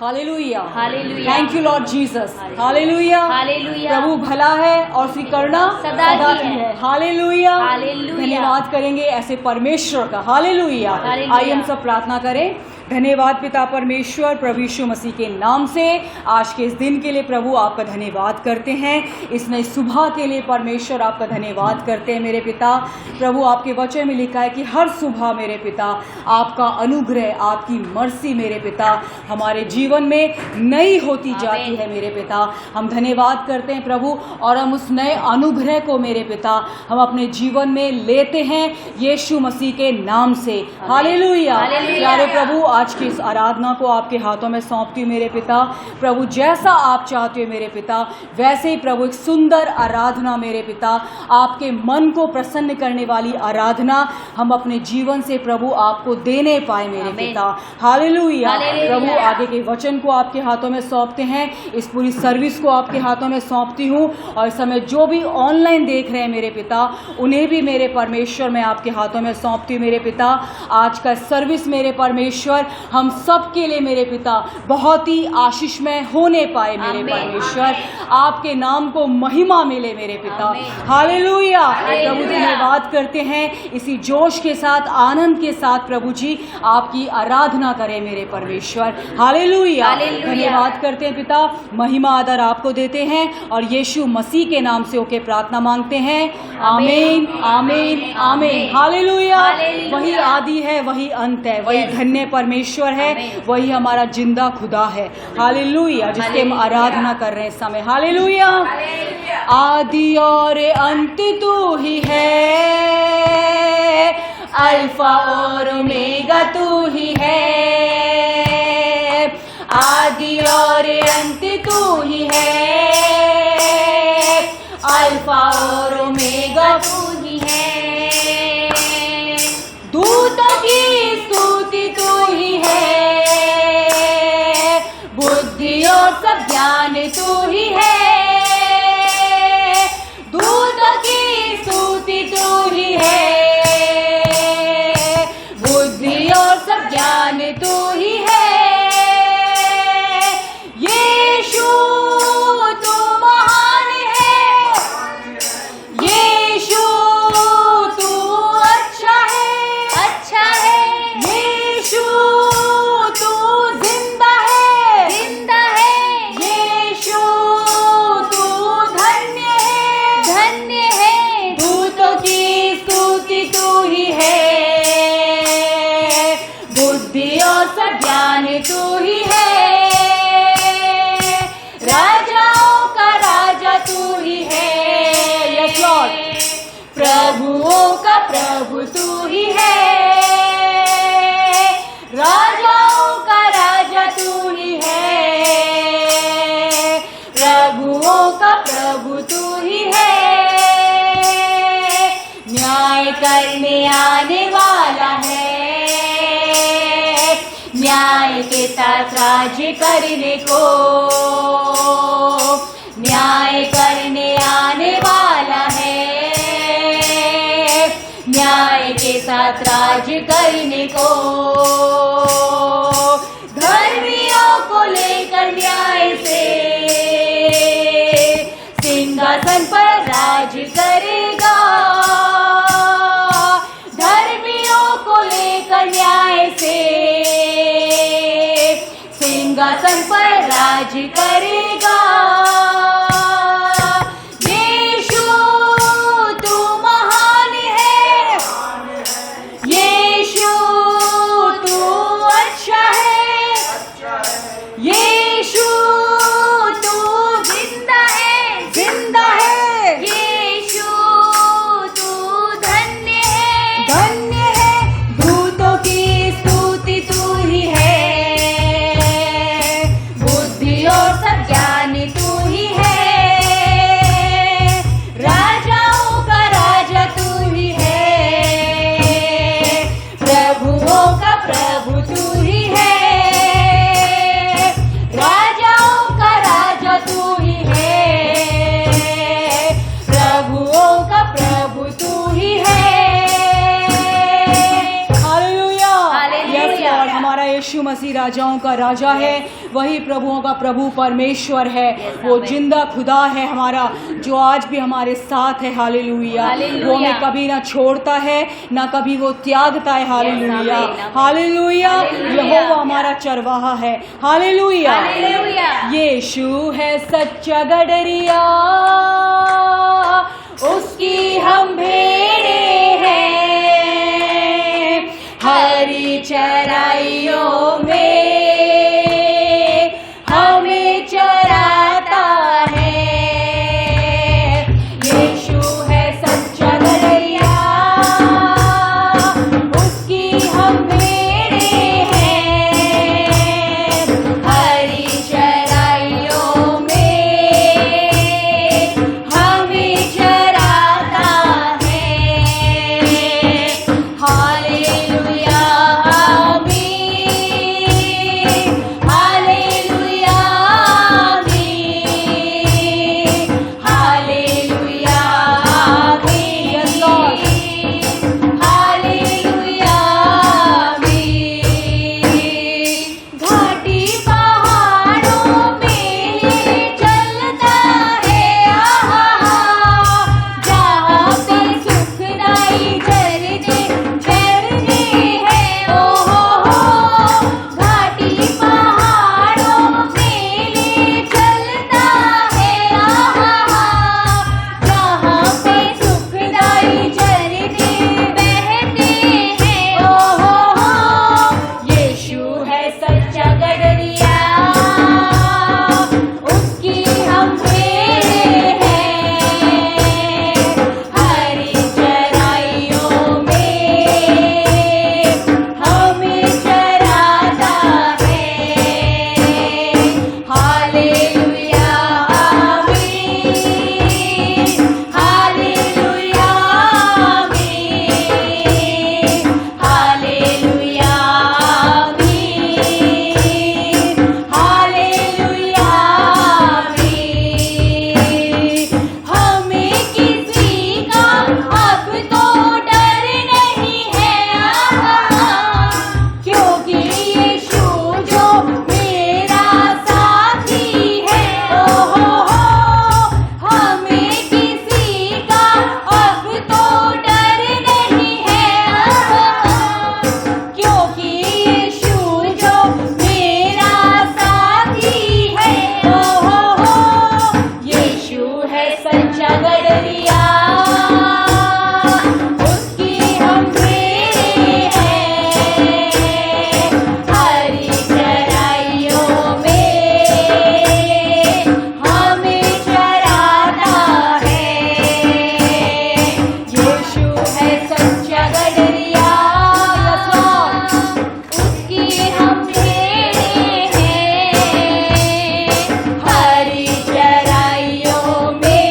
Hallelujah, hallelujah. Thank you Lord Jesus, hallelujah. Hallelujah. प्रभु भला है और उसकी करुणा सदा की की है। हालेलुया। हालेलुया। धन्यवाद करेंगे ऐसे परमेश्वर का। हालेलुया। हालेलुया। आइए हम सब प्रार्थना करें। धन्यवाद पिता परमेश्वर, प्रभु यीशु मसीह के नाम से आज के इस दिन के लिए प्रभु आपका धन्यवाद करते हैं। इस नई सुबह के लिए परमेश्वर आपका धन्यवाद करते हैं मेरे पिता। प्रभु आपके वचन में लिखा है कि हर सुबह मेरे पिता आपका अनुग्रह, आपकी मर्सी मेरे पिता हमारे जीवन में नई होती जाती है मेरे पिता। हम धन्यवाद करते हैं प्रभु, और हम उस नए अनुग्रह को मेरे पिता हम अपने जीवन में लेते हैं यीशु मसीह के नाम से। हालेलुया। प्यारे प्रभु, आज की इस आराधना को आपके हाथों में सौंपती हूँ मेरे पिता। प्रभु जैसा आप चाहते हो मेरे पिता, वैसे ही प्रभु एक सुंदर आराधना मेरे पिता, आपके मन को प्रसन्न करने वाली आराधना हम अपने जीवन से प्रभु आपको देने पाए मेरे पिता। हालेलुया। प्रभु आगे के वचन को आपके हाथों में सौंपते हैं, इस पूरी सर्विस को आपके हाथों में सौंपती हूँ, और इस समय जो भी ऑनलाइन देख रहे हैं मेरे पिता, उन्हें भी मेरे परमेश्वर मैं आपके हाथों में सौंपती हूँ मेरे पिता। आज का सर्विस मेरे परमेश्वर हम सब के लिए मेरे पिता बहुत ही आशीषमय होने पाए मेरे परमेश्वर। आपके नाम को महिमा मिले मेरे पिता। हालेलुया। प्रभु धन्यवाद करते हैं, इसी जोश के साथ, आनंद के साथ प्रभु जी आपकी आराधना करें मेरे परमेश्वर। हालेलुया। धन्यवाद करते हैं पिता, महिमा आदर आपको देते हैं, और यीशु मसीह के नाम से होके प्रार्थना मांगते हैं। आमीन, आमीन, आमीन। हालेलुया। वही आदि है, वही अंत है, वही धन्य परमेश्वर है, वही हमारा जिंदा खुदा है। हालेलुया, जिसके हम आराधना कर रहे हैं इस समय। हालेलुया। आदि और अंत तू ही है, अल्फा और ओमेगा तू ही है। आदि और अंत तू ही है, अल्फा और ओमेगा तू ही है। दूतों की स्तुति तू ही है, बुद्धि और सब ज्ञान तू ही है। दूतों की स्तुति तू ही है, बुद्धि और सब ज्ञान तू ही है। यीशु तू महान है, यीशु तू अच्छा है, अच्छा है। यीशु तू जिंदा है, जिंदा है। यीशु तू धन्य है, धन्य है। दूतों की स्तुति तू ही है, बुद्धि और सब ज्ञान तू ही है। राजाओं का राजा तू ही है, यस लॉर्ड। प्रभुओं का प्रभु तू ही है, राजाओं का राजा तू ही है। प्रभुओं का प्रभु तू ही है। न्याय करने आने वाला है, न्याय के साथ राज्य करने को। न्याय करने आने वाला है, न्याय के साथ राज्य करने को। धर्मियों को लेकर न्याय से सिंहासन पर राज करेगा। धर्मियों को लेकर न्याय से सिंहासन पर राज करेगा। यीशु तू महान है, यीशु तू अच्छा है, यीशु तू जिंदा है, जिंदा है। यीशु तू धन्य है, धन्य है। दूतों की स्तुति तू ही है, बुद्धि और सब ज्ञान तू ही मसीह राजाओं का राजा है, वही प्रभुओं का प्रभु परमेश्वर है। वो जिंदा खुदा है हमारा, जो आज भी हमारे साथ है। हालेलुया। वो हमें कभी ना छोड़ता है, ना कभी वो त्यागता है। Hallelujah, hallelujah. यहोवा हमारा चरवाहा है। हालेलुया। यीशु है सच्चा गडरिया, उसकी हम भेड़ें हैं, हरी चराइयों में हमें चराता है। यीशु है सच्चा गडरिया, उसकी हम भेड़ें हैं, हरी चराइयों में हमें चराता है। हालेलुया आमीन, हालेलुया आमीन, हालेलुया आमीन, हालेलुया आमीन। घाटी पहाड़ों में ले चलता है, जहाँ पे सुखदाई झरने हैं। घाटी पहाड़ों में ले चलता है, जहाँ पे सुखदाई झरने बहते हैं। यीशु है सच्चा गडरिया, उसकी हम भेड़ें हैं, हरी चराइयों में हमें चराता है। हालेलुया आमीन, हालेलुया आमीन, हालेलुया आमीन, हालेलुया आमीन। हमें किसी का अब तो डर नहीं है, क्योंकि यीशु जो मेरा साथी है। हमें किसी का अब तो डर नहीं है, क्योंकि यीशु जो मेरा साथी है। यीशु है सच्चा गडरिया, उसकी हम भेड़ें हैं, हरी चराइयों में हमें चराता है। यीशु है सच्चा गडरिया, उसकी हम भेड़ें हैं, हरी चराइयों में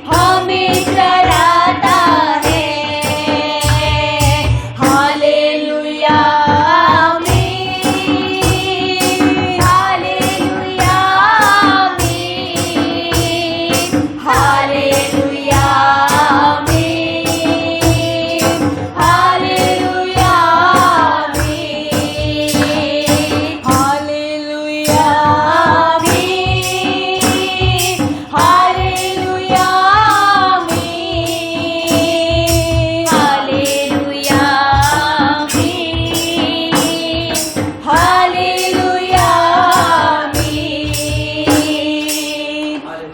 हमें चराता है। हालेलुया आमीन, हालेलुया आमीन, हालेलुया आमीन, हालेलुया आमीन, हालेलुया आमीन, हालेलुया आमीन, हालेलुया आमीन, हालेलुया आमीन।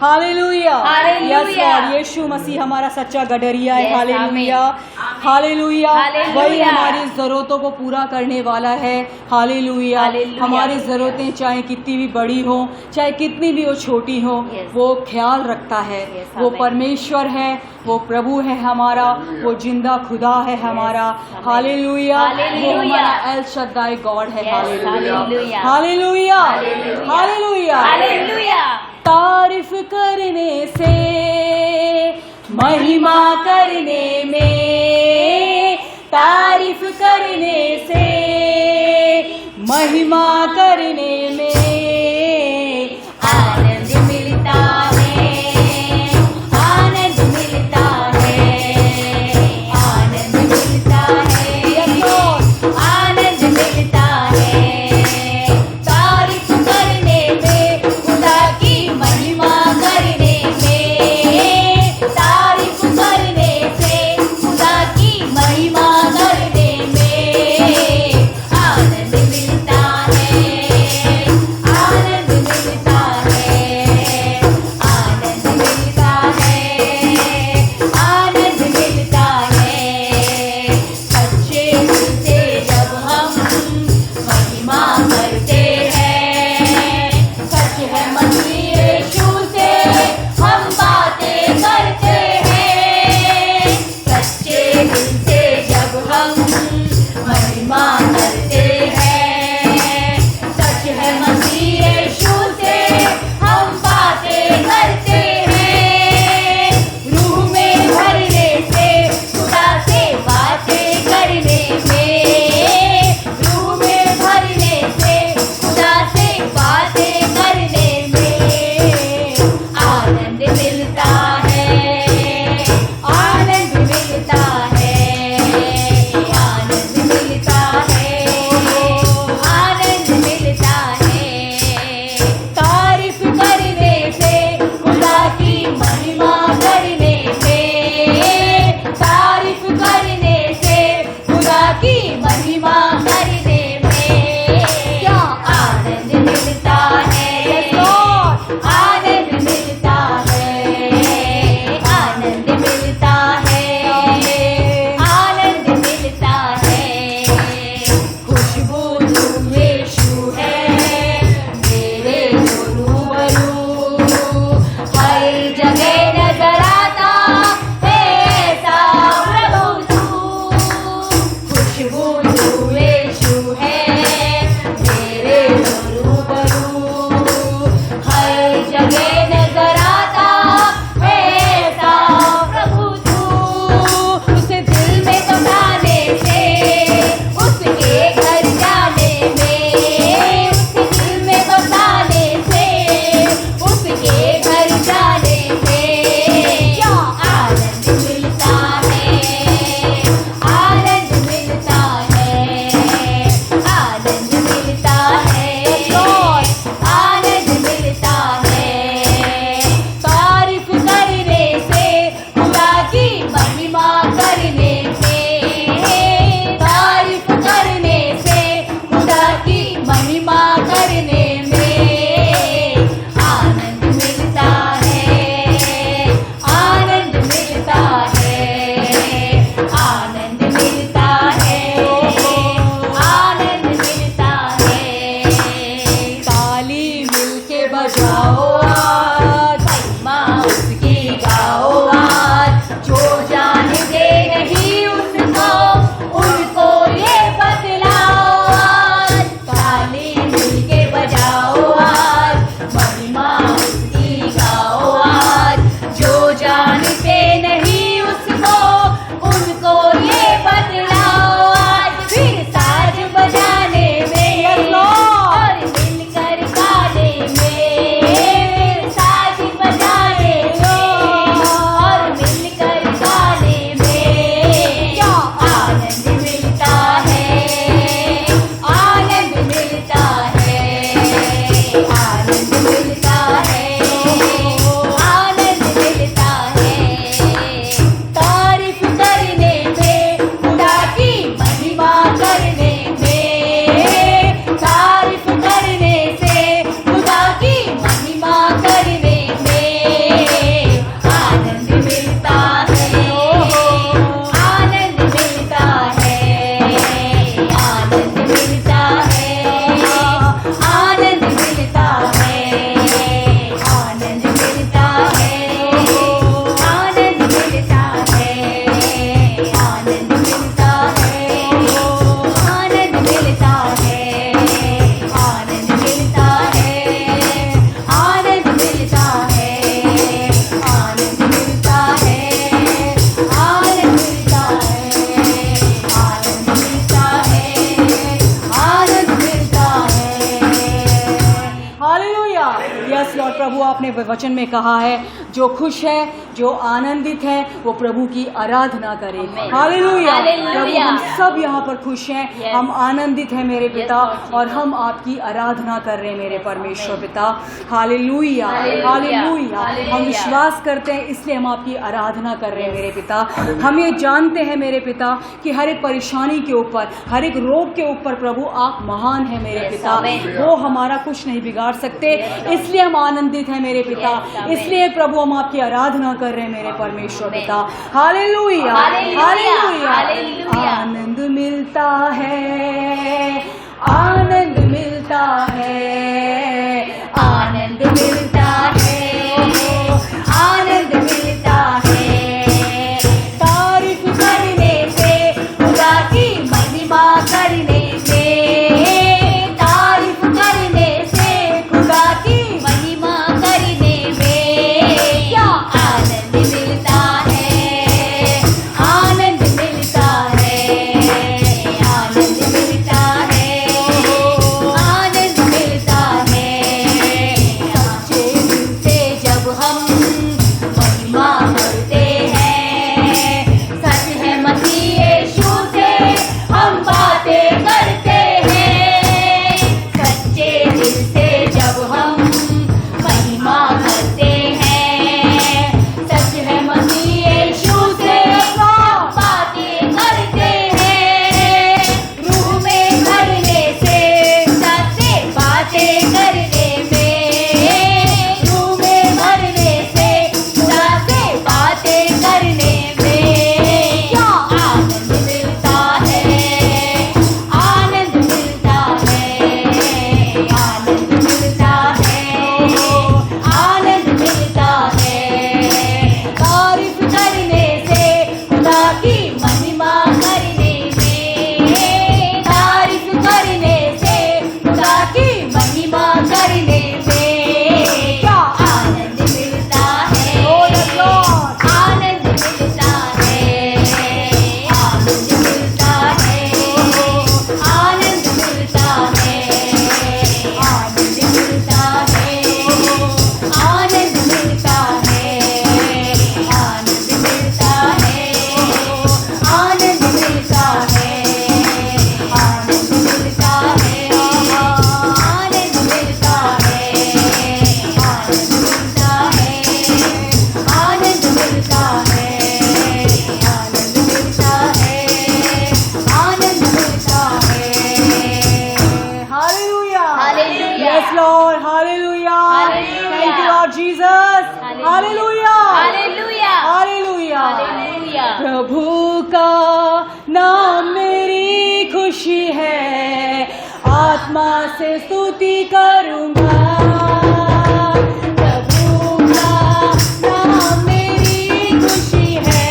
हालेलुया। हालेलुया। यस लॉर्ड, यीशु मसीह हमारा सच्चा गडरिया है। Yes, हालेलुया, आमीन। हालेलुया। हालेलुया। वही हमारी जरूरतों को पूरा करने वाला है। हालेलुया। हालेलुया। हमारी जरूरतें चाहे कितनी भी बड़ी हो, चाहे कितनी भी वो छोटी हो, Yes. वो ख्याल रखता है। Yes, वो आमीन। परमेश्वर है, वो प्रभु है हमारा, वो जिंदा खुदा है हमारा। आमीन। हालेलुया। वो हालेलुया। हमारा एल शद्दाई गॉड है। Yes, hallelujah, hallelujah. Hallelujah, hallelujah. Hallelujah. Hallelujah. तारीफ करने से, महिमा करने में, तारीफ करने से, महिमा करने में आनंद मिलता है, आनंद मिलता है, आनंद मिलता है, आनंद मिलता आनंद मिलता है, आनंद मिलता है। तारीफ करने में, खुदा की महिमा करने में, तारीफ करने से खुदा की महिमा करने में आनंद मिलता है, आनंद मिलता है, आनंद मिलता है, आनंद मिलता है, आनंद मिलता है, आनंद मिलता है, आनंद मिलता है, आनंद मिलता है, आनंद मिलता है, आनंद मिलता है, आनंद मिलता है, आनंद मिलता है, आनंद मिलता है, आनंद मिलता है। हालेलुया। यस लॉर्ड, प्रभु आपने वचन में कहा है जो खुश है, जो आनंदित है, वो प्रभु की आराधना करे। Amen. हालेलुया। Hallelujah. प्रभु हम सब यहाँ पर खुश हैं, Yes. हम आनंदित हैं मेरे पिता, Lord Jesus. और हम आपकी आराधना कर रहे हैं मेरे परमेश्वर पिता। Hallelujah, Hallelujah. हालेलुया। हम Hallelujah. विश्वास करते हैं, इसलिए हम आपकी आराधना कर रहे हैं मेरे पिता। हम ये जानते हैं मेरे पिता कि हर एक परेशानी के ऊपर, हर एक रोग के ऊपर प्रभु आप महान हैं मेरे Yes. पिता। Amen. वो हमारा कुछ नहीं बिगाड़ सकते, इसलिए हम आनंदित हैं मेरे पिता। Yes, amen. इसलिए प्रभु हम आपकी आराधना कर रहे हैं मेरे परमेश्वर Amen. पिता। Hallelujah, Hallelujah. हालेलुया। Hallelujah. आनंद मिलता है, आनंद मिलता है, आनंद मिलता है, आनंद मिलता है। तारीफ करने से, खुदा की महिमा करने से, तारीफ करने से, खुदा की महिमा करने में क्या आनंद मिलता है, आनंद मिलता है, आनंद मिलता है, आनंद मिलता है। सच्चे दिल से जब हम महिमा करते हैं, सच है मसीह यीशु से हम बातें करते हैं। सच्चे दिल से जब हम महिमा करते हैं, सच है मसीह यीशु से हम बातें करते हैं। रूह में भरने से, सच्चे बातें करने में, रूह में भरने से, खुदा से बातें करने में क्या आनंद मिलता है, आनंद मिलता है, आनंद मिलता है, आनंद मिलता है। तारीफ करने से, खुदा की महिमा करने में, तारीफ करने से, खुदा की महिमा करने में क्या आनंद मिलता है, आनंद मिलता है, आनंद मिलता है, आनंद मिलता है, आनंद मिलता है, आनंद मिलता है, आनंद मिलता है, आनंद मिलता है, आनंद मिलता है, आनंद मिलता है, आनंद मिलता है, आनंद मिलता है, आनंद मिलता है, आनंद मिलता है। Hallelujah. Hallelujah. Yes Lord, hallelujah. Hallelujah. Thank you Lord Jesus. Hallelujah, hallelujah, hallelujah. Hallelujah. प्रभु का नाम मेरी खुशी है, आत्मा से स्तुति करूंगा। प्रभु का नाम मेरी खुशी है,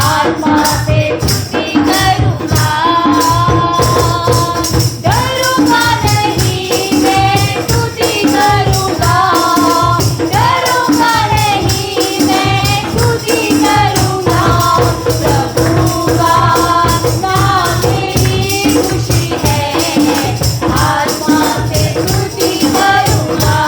आत्मा से स्तुति करूंगा। डरूंगा नहीं मैं स्तुति करूंगा, डरूंगा नहीं मैं स्तुति करूंगा। प्रभु का नाम मेरी खुशी है, आत्मा से स्तुति करूंगा।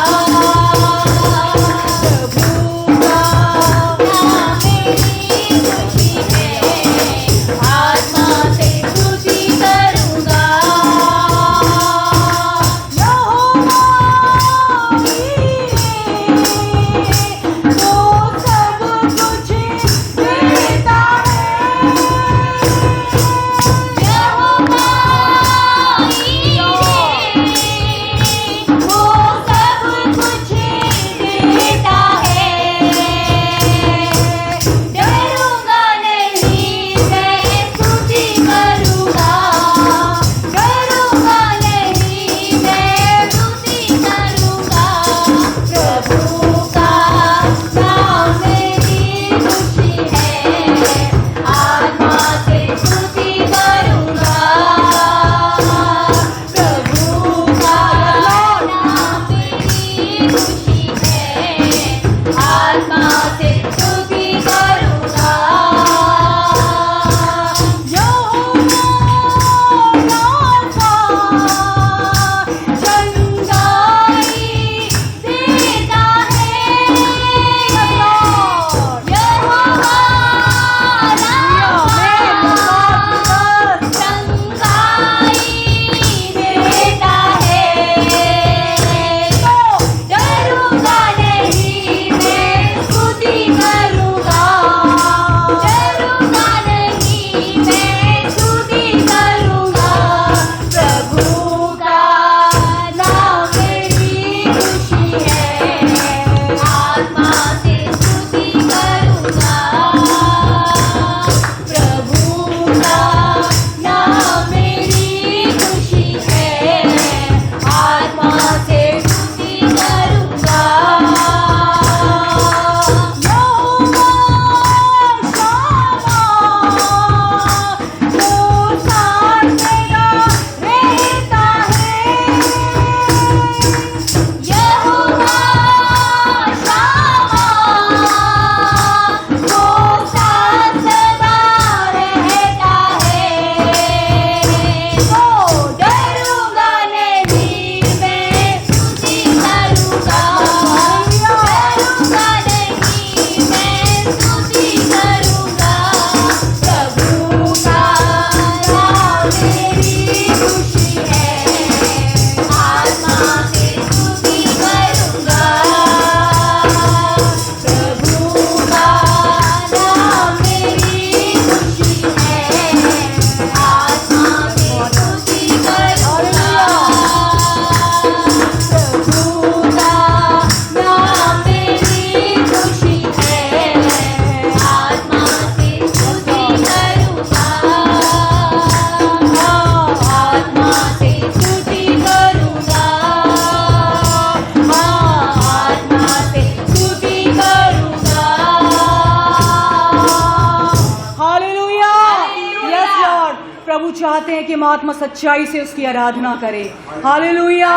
चाहते हैं कि हम आत्मा सच्चाई से उसकी आराधना करें। हालेलुया।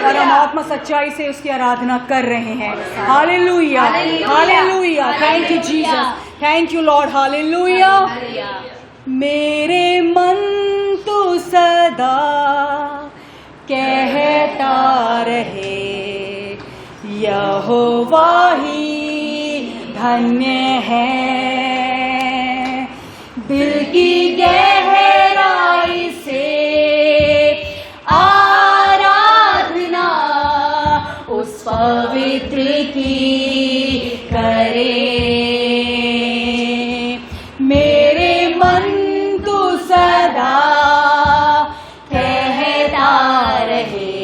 और हम आत्मा सच्चाई से उसकी आराधना कर रहे हैं। Hallelujah, hallelujah. Thank you Jesus, thank you Lord. Hallelujah. मेरे मन तो सदा कहता रहे, यहोवा ही धन्य है। दिल की गहराई से आराधना उस पवित्र की करे। मेरे मन तो सदा कहता रहे,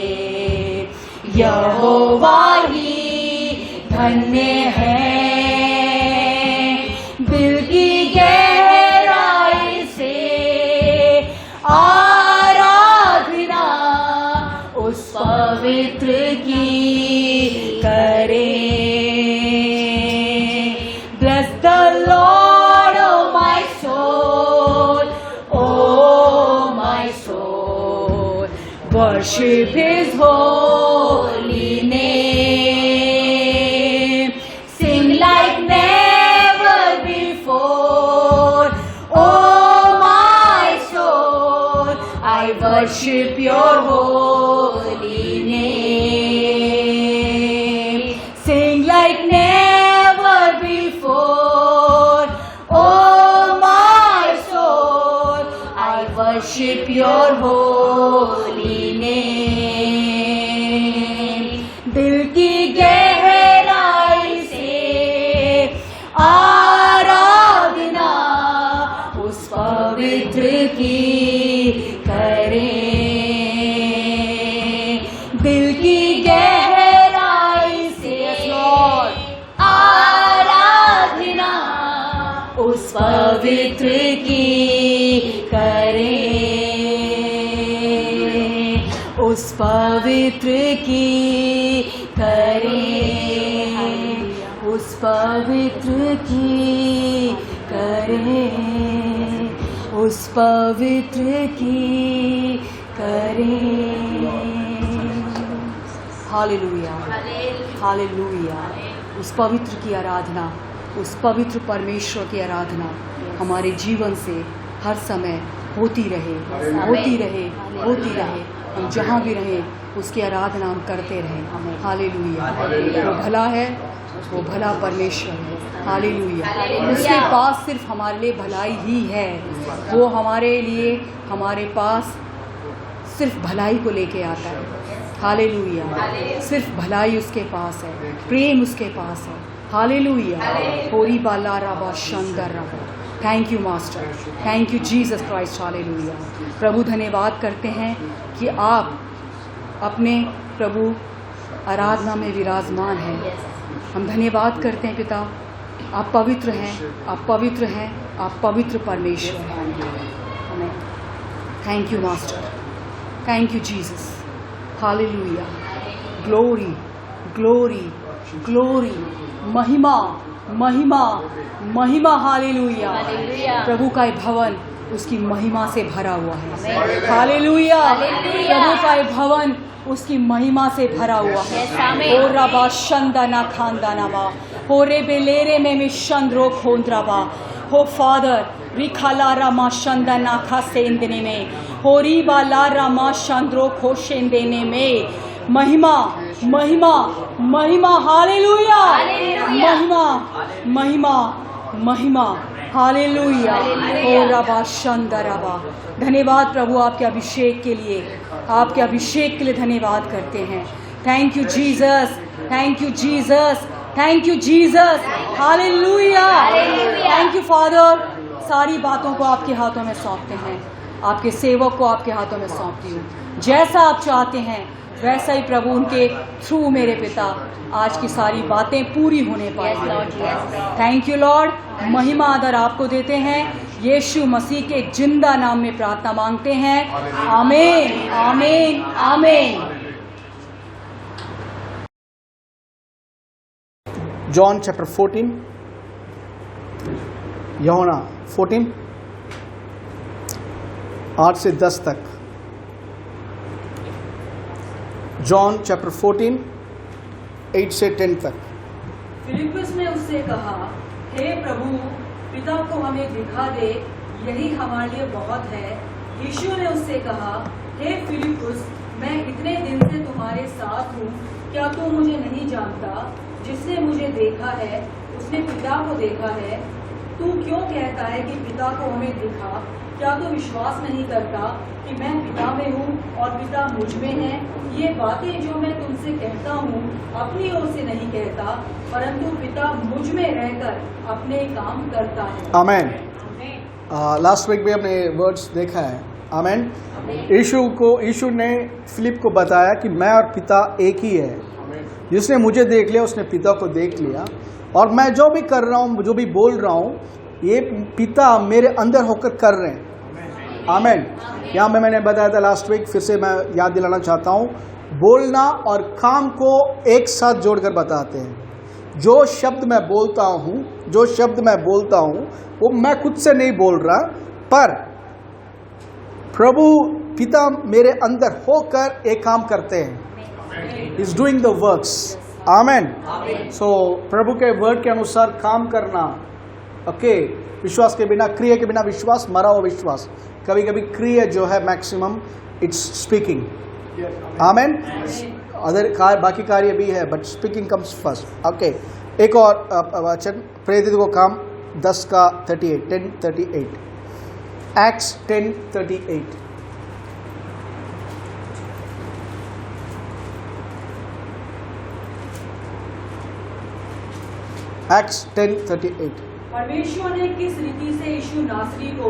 यहोवा ही धन्य है। दिल की गहराई से आराधना उस पवित्र की करे। Bless the Lord, oh my soul, oh my soul, worship His holy name. Sing like never before, oh my soul, I worship your holy name. Sing like never before, oh my soul, I worship your holy name. दिल की गहराई से आराधना उस पवित्र की करें। दिल की गहराई से आराधना उस पवित्र की करें। उस पवित्र की करें। उस पवित्र की करें। उस पवित्र की करें। Hallelujah, hallelujah. उस पवित्र की आराधना, उस पवित्र परमेश्वर की आराधना हमारे जीवन से हर समय होती रहे, होती रहे, होती रहे। हम जहाँ भी रहें उसकी आराधना हम करते रहें। हालेलुया। वो भला है, वो भला परमेश्वर है। हालेलुया। उसके पास सिर्फ हमारे लिए भलाई ही है। वो हमारे लिए, हमारे पास सिर्फ भलाई को लेके आता है। हालेलुया। सिर्फ भलाई उसके पास है, प्रेम उसके पास है। हालेलुया। होरी बाला राबा शंकर राबा। Thank you master, thank you Jesus Christ. Hallelujah. प्रभु धन्यवाद करते हैं कि आप अपने प्रभु आराधना में विराजमान हैं। हम धन्यवाद करते हैं पिता, आप पवित्र हैं, आप पवित्र हैं, आप पवित्र परमेश्वर हैं। Thank you master, thank you Jesus. Hallelujah. Glory, glory, glory. महिमा, महिमा, महिमा। हालेलुया। प्रभु का ये भवन उसकी महिमा से भरा हुआ है। हालेलुया। प्रभु का ये भवन उसकी महिमा से भरा हुआ है। ओ रबा शंदना खानदानावा, हो रे बेलेरे में मिशंद्रो खोंद्रावा, हो फादर रिखाला रमा शंदना खा सेंदने में, हो रीबा ला रमा शंद्रो खो सेंदने में। महिमा, महिमा, महिमा। हालेलुया। महिमा, महिमा, महिमा। हालेलुया। ओ रबा शंदरबा। धन्यवाद प्रभु आपके अभिषेक के लिए, आपके अभिषेक के लिए धन्यवाद करते हैं। Thank you Jesus, thank you Jesus, thank you Jesus. Hallelujah. Thank you father. सारी बातों को आपके हाथों में सौंपते हैं, आपके सेवक को आपके हाथों में सौंपती हूँ। जैसा आप चाहते हैं वैसा ही प्रभु उनके थ्रू मेरे पिता आज की सारी बातें पूरी होने पाएंगी। Thank you Lord. महिमा आदर आपको देते हैं, यीशु मसीह के जिंदा नाम में प्रार्थना मांगते हैं। आमीन, आमीन, आमीन। John chapter 14, यूहन्ना 14, 8 से 10 तक। जॉन चैप्टर 14 8 से 10 तक। फिलिप्पुस ने उससे कहा, हे प्रभु, पिता को हमें दिखा दे, यही हमारे लिए बहुत है। यीशु ने उससे कहा, हे फिलिप्पुस, मैं इतने दिन से तुम्हारे साथ हूँ, क्या तू मुझे नहीं जानता? जिसने मुझे देखा है उसने पिता को देखा है। तू क्यों कहता है कि पिता को हमें दिखा? क्या तू विश्वास नहीं करता कि मैं पिता में हूँ और पिता मुझ में है? ये बातें जो मैं तुमसे कहता हूँ अपनी ओर से नहीं कहता, परंतु पिता मुझ में रहकर अपने काम करता है। आमेन। लास्ट वीक भी हमने वर्ड्स देखा है। आमेन। यीशु ने फिलिप को बताया कि मैं और पिता एक ही है। जिसने मुझे देख लिया उसने पिता को देख लिया, और मैं जो भी कर रहा हूँ, जो भी बोल रहा हूँ, ये पिता मेरे अंदर होकर कर रहे हैं। आमेन। यहाँ में मैंने बताया था लास्ट वीक, फिर से मैं याद दिलाना चाहता हूँ, बोलना और काम को एक साथ जोड़कर बताते हैं। जो शब्द मैं बोलता हूँ वो मैं खुद से नहीं बोल रहा, पर प्रभु पिता मेरे अंदर होकर एक काम करते हैं। Is doing the works. Amen. So प्रभु के वर्ड के अनुसार काम करना। ओके, विश्वास के बिना, क्रिया के बिना विश्वास, मरा हुआ विश्वास। कभी कभी क्रिया जो है maximum it's speaking. Amen. Other बाकी कार्य भी है, but speaking comes first. Okay, एक और वचन, प्रेरित को काम 10 का 38, 10:38, एक्ट्स 10:38। Acts 10:38। परमेश्वर ने किस रीति से यीशु नासरी को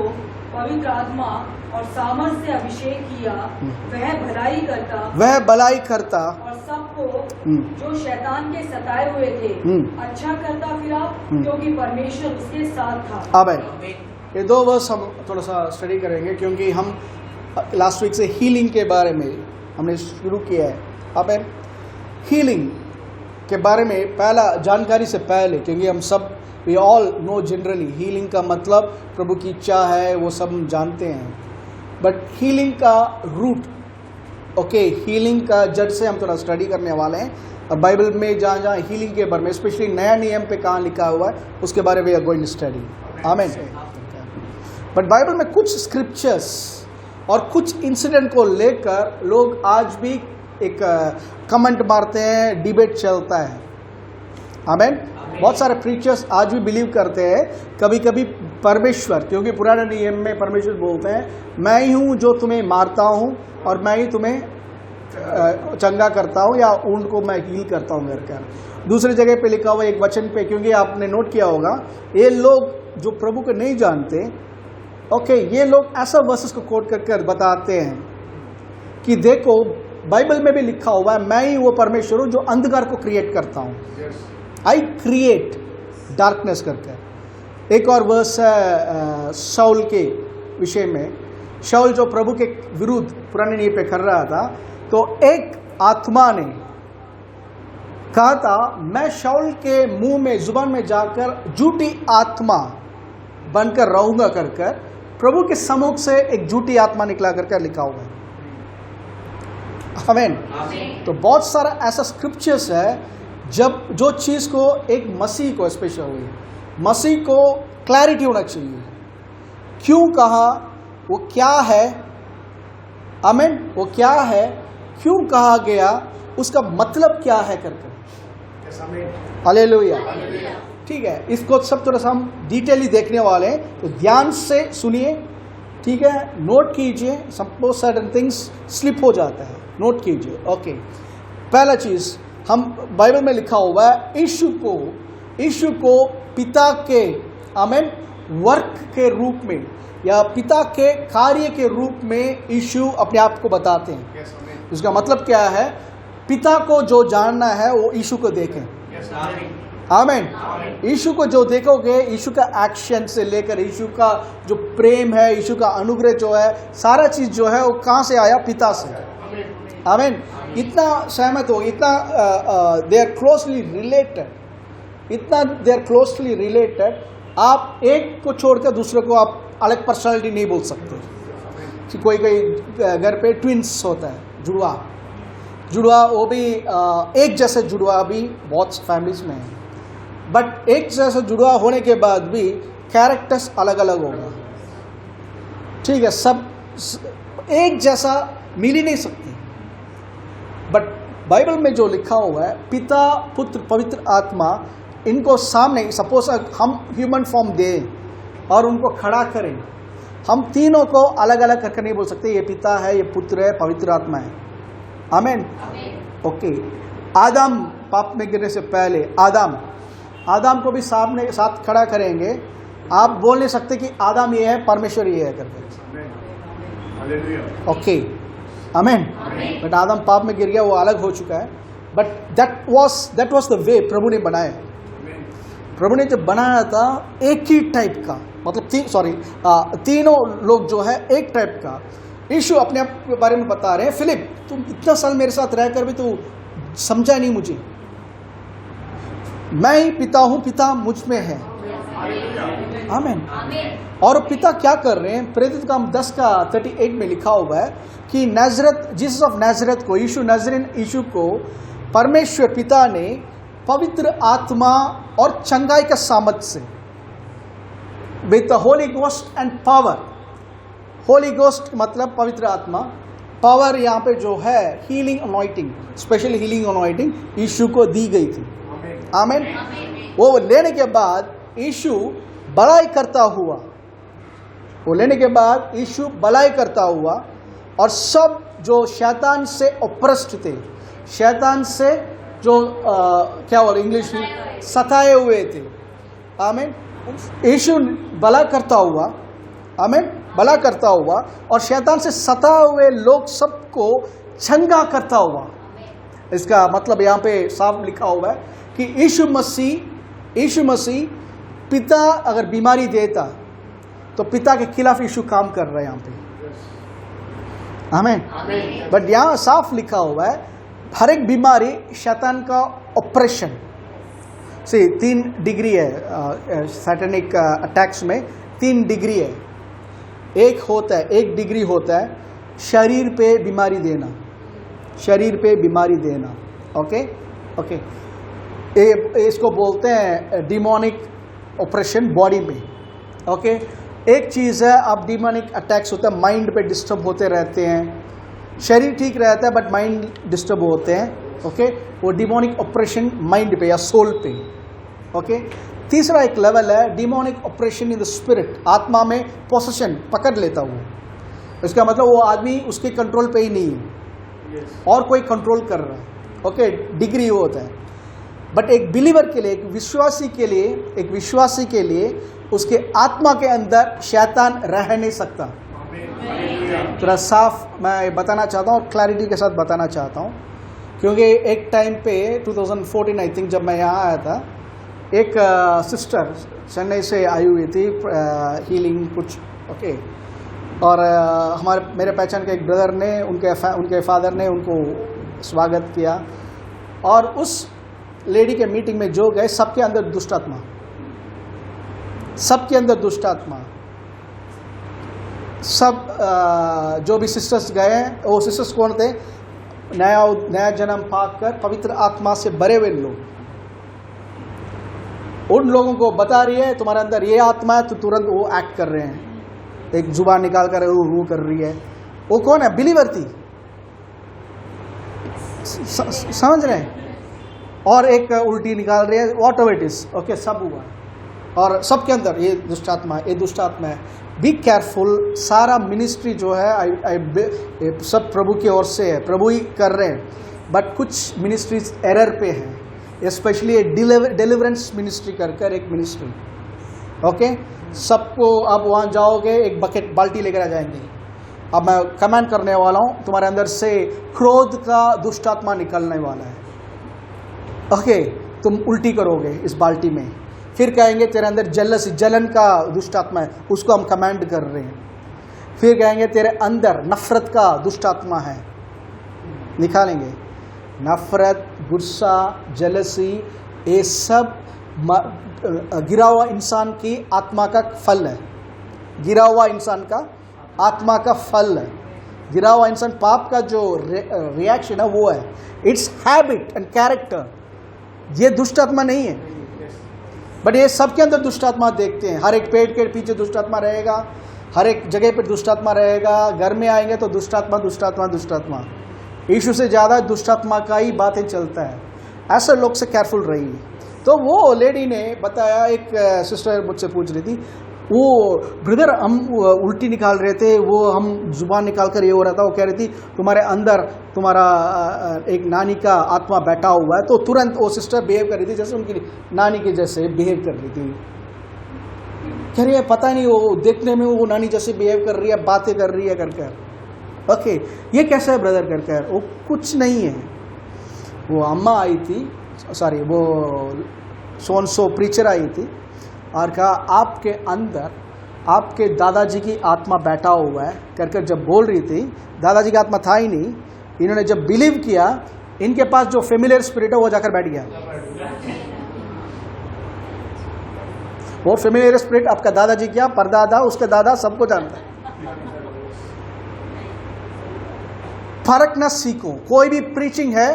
पवित्र आत्मा और सामर्थ से अभिषेक किया, वह भलाई करता और सबको जो शैतान के सताए हुए थे अच्छा करता फिरा, क्योंकि परमेश्वर उसके साथ था। आमीन। ये 2 वर्स हम थोड़ा सा स्टडी करेंगे, क्योंकि हम लास्ट वीक से हीलिंग के बारे में हमने शुरू किया है। आमीन। हीलिंग के बारे में पहला जानकारी से पहले, क्योंकि हम सब we all know generally healing का मतलब प्रभु की इच्छा है, वो सब हम जानते हैं, बट हीलिंग का रूट, ओके, हीलिंग का जड़ से हम थोड़ा स्टडी करने वाले हैं। और बाइबल में जहाँ जहाँ हीलिंग के बारे में, स्पेशली नया नियम पे कहाँ लिखा हुआ है, उसके बारे में we are going to study. आमीन। बट बाइबल में कुछ स्क्रिप्चर्स और कुछ इंसिडेंट को लेकर लोग आज भी एक कमेंट मारते हैं, डिबेट चलता है। आमीन। बहुत सारे प्रीचर्स आज भी बिलीव करते हैं कभी कभी परमेश्वर, क्योंकि पुराने नियम में परमेश्वर बोलते हैं, मैं ही हूँ जो तुम्हें मारता हूँ और मैं ही तुम्हें चंगा करता हूँ, या ऊंट को मैं हील करता हूँ करके। दूसरी जगह पे लिखा हुआ एक वचन पे, क्योंकि आपने नोट किया होगा, ये लोग जो प्रभु को नहीं जानते, ओके, ये लोग ऐसा वर्सेस को कोट करके बताते हैं कि देखो बाइबल में भी लिखा हुआ है, मैं ही वो परमेश्वर हूँ जो अंधकार को क्रिएट करता हूँ। आई क्रिएट डार्कनेस करके। एक और वर्स है शाऊल के विषय में। शाऊल जो प्रभु के विरुद्ध पुराने नियम पे कर रहा था, तो एक आत्मा ने कहा था, मैं शाऊल के मुंह में, जुबान में जाकर झूठी आत्मा बनकर रहूंगा कर प्रभु के सम्मुख से एक झूठी आत्मा निकला करके लिखा हुआ है। आमीन। तो बहुत सारा ऐसा स्क्रिप्चर्स है, जब जो चीज़ को एक मसीह को स्पेशल हुई, मसीह को क्लैरिटी होना चाहिए, क्यों कहा, वो क्या है। आमीन। वो क्या है, क्यों कहा गया, उसका मतलब क्या है करके। हालेलुया। ठीक है, इसको सब थोड़ा सा हम डिटेली देखने वाले हैं, तो ध्यान से सुनिए। ठीक है, नोट कीजिए, सपोज सर्टेन थिंग्स स्लिप हो जाता है, नोट कीजिए। ओके, पहला चीज, हम बाइबल में लिखा हुआ है, यीशु को पिता के, आमीन, वर्क के रूप में या पिता के कार्य के रूप में यीशु अपने आप को बताते हैं। इसका मतलब क्या है, पिता को जो जानना है वो यीशु को देखें। आमीन। यीशु को जो देखोगे, यीशु का एक्शन से लेकर यीशु का जो प्रेम है, यीशु का अनुग्रह जो है, सारा चीज जो है वो कहाँ से आया, पिता से। आमीन। इतना सहमत हो, इतना दे आर क्लोजली रिलेटेड, इतना दे आर क्लोजली रिलेटेड, आप एक को छोड़कर दूसरे को आप अलग पर्सनालिटी नहीं बोल सकते। कोई कोई घर पे ट्विंस होता है, जुड़वा, वो भी एक जैसे जुड़वा भी बहुत फैमिलीज में है, बट एक जैसे जुड़वा होने के बाद भी कैरेक्टर्स अलग अलग होगा, ठीक है, सब एक जैसा मिल ही नहीं सकती। बट बाइबल में जो लिखा हुआ है, पिता पुत्र पवित्र आत्मा, इनको सामने सपोज हम ह्यूमन फॉर्म दें और उनको खड़ा करें, हम तीनों को अलग अलग करके नहीं बोल सकते ये पिता है, ये पुत्र है, पवित्र आत्मा है। आमीन। ओके, आदम पाप में गिरने से पहले आदम को भी सामने साथ खड़ा करेंगे, आप बोल नहीं सकते कि आदम ये है परमेश्वर ये है करके। ओके, आमीन। बट आदम पाप में गिर गया, वो अलग हो चुका है, but that was the way प्रभु ने बनाया। प्रभु ने जब बनाया था एक ही टाइप का, मतलब तीनों लोग जो है एक टाइप का। यीशु अपने आप के बारे में बता रहे हैं, फिलिप तुम इतना साल मेरे साथ रहकर भी तू समझा नहीं मुझे, मैं ही पिता हूं, पिता मुझ में है। आमीन। और पिता क्या कर रहे हैं, प्रेरित काम 10:38 में लिखा हुआ है कि नाजरत, जीसस ऑफ नाजरत को, यीशु को परमेश्वर पिता ने पवित्र आत्मा और चंगाई का सामर्थ से, with the holy ghost and power, holy ghost मतलब पवित्र आत्मा, पावर यहाँ पे जो है healing anointing, special healing anointing यीशु को दी गई थी। आमीन। वो लेने के बाद यीशु भलाई करता हुआ, वो लेने के बाद यीशु भलाई करता हुआ, और सब जो शैतान से ऑप्रेस्ड थे, शैतान से जो क्या बोले इंग्लिश में, सताए हुए थे, आमीन, यीशु भला करता हुआ, आमीन, भला करता हुआ, और शैतान से सताए हुए लोग सबको चंगा करता हुआ। इसका मतलब यहाँ पे साफ लिखा हुआ है कि यीशु मसीह पिता अगर बीमारी देता तो पिता के खिलाफ यीशु काम कर रहा है यहाँ पे। आमीन। बट यहाँ साफ लिखा हुआ है हर एक बीमारी शैतान का ऑपरेशन से 3 डिग्री है, सैटेनिक अटैक्स में 3 डिग्री है। एक डिग्री होता है शरीर पे बीमारी देना, शरीर पे बीमारी देना। ओके, इसको बोलते हैं डिमोनिक ऑपरेशन बॉडी में। ओके, एक चीज़ है अब डिमोनिक अटैक्स होता है, माइंड पे डिस्टर्ब होते रहते हैं, शरीर ठीक रहता है बट माइंड डिस्टर्ब होते हैं। ओके, वो डिमोनिक ऑपरेशन माइंड पे या सोल पे। ओके, तीसरा एक लेवल है demonic operation in the spirit, आत्मा में पोसेशन पकड़ लेता वो, इसका मतलब वो आदमी उसके कंट्रोल पे ही नहीं है और कोई कंट्रोल कर रहा है। ओके, डिग्री वो होता है। बट एक बिलीवर के लिए, एक विश्वासी के लिए उसके आत्मा के अंदर शैतान रह नहीं सकता। थोड़ा साफ मैं बताना चाहता हूँ, क्लैरिटी के साथ बताना चाहता हूँ, क्योंकि एक टाइम पे 2014 आई थिंक जब मैं यहाँ आया था, एक सिस्टर चेन्नई से आई हुई थी हीलिंग कुछ। ओके, और मेरे पहचान के एक ब्रदर ने, उनके फादर ने उनको स्वागत किया, और उस लेडी के मीटिंग में जो गए सबके अंदर दुष्ट आत्मा, सबके अंदर दुष्ट आत्मा, सब जो भी सिस्टर्स गए, वो सिस्टर्स कौन थे, नया जन्म पाकर पवित्र आत्मा से भरे हुए लोग, उन लोगों को बता रही है तुम्हारे अंदर ये आत्मा है, तो तुरंत वो एक्ट कर रहे हैं, एक जुबान निकाल कर रू कर रही है। वो कौन है, बिलीवर थी, समझ रहे हैं, और एक उल्टी निकाल रही है, what ever it is. Okay, सब हुआ, और सबके अंदर ये दुष्ट आत्मा है, ये दुष्ट आत्मा है। बी केयरफुल, सारा मिनिस्ट्री जो है सब प्रभु की ओर से है, प्रभु ही कर रहे हैं, बट कुछ मिनिस्ट्रीज एरर पे है, स्पेशली डिलीवरेंस मिनिस्ट्री कर एक मिनिस्ट्री। ओके, सबको आप वहाँ जाओगे एक बकेट बाल्टी लेकर आ जाएंगे। अब मैं कमेंट करने वाला हूँ, तुम्हारे अंदर से क्रोध का दुष्ट आत्मा निकलने वाला है। ओके, तुम उल्टी करोगे इस बाल्टी में, फिर कहेंगे तेरे अंदर जलन का दुष्ट आत्मा है, उसको हम कमांड कर रहे हैं। फिर कहेंगे तेरे अंदर नफरत का दुष्ट आत्मा है, निकालेंगे। नफरत, गुस्सा, जेलसी, ये सब गिरा हुआ इंसान की आत्मा का फल है, गिरा हुआ इंसान का आत्मा का फल है। गिरा हुआ इंसान पाप का जो रिएक्शन है वो है, इट्स हैबिट एंड कैरेक्टर। ये दुष्ट आत्मा नहीं है, बट ये सबके अंदर दुष्ट आत्मा देखते हैं। हर एक पेड़ के पीछे दुष्ट आत्मा रहेगा, हर एक जगह पे दुष्ट आत्मा रहेगा। घर में आएंगे तो दुष्ट आत्मा दुष्ट आत्मा दुष्ट आत्मा। यीशु से ज़्यादा दुष्ट आत्मा का ही बातें चलता है। ऐसे लोग से केयरफुल रहिए। तो वो लेडी ने बताया, एक सिस्टर मुझसे पूछ रही थी, वो ब्रदर हम उल्टी निकाल रहे थे, वो हम जुबान निकाल कर ये हो रहा था। वो कह रही थी तुम्हारे अंदर तुम्हारा एक नानी का आत्मा बैठा हुआ है। तो तुरंत वो सिस्टर बिहेव कर रही थी जैसे उनकी नानी के जैसे बिहेव कर रही थी। कह रही है पता नहीं वो देखने में वो नानी जैसे बिहेव कर रही है, बातें कर रही है कर। ओके, ये कैसा है ब्रदर कर। वो कुछ नहीं है। वो अम्मा आई थी, सॉरी वो सो प्रीचर आई थी और कहा आपके अंदर आपके दादाजी की आत्मा बैठा हुआ है कर जब बोल रही थी। दादाजी की आत्मा था ही नहीं। इन्होंने जब बिलीव किया, इनके पास जो फेमिलियर स्पिरिट है वो जाकर बैठ गया। वो फेमिलियर स्पिरिट आपका दादाजी क्या, परदादा, उसका दादा, सबको जानता है। फर्क ना सीखो। कोई भी प्रीचिंग है,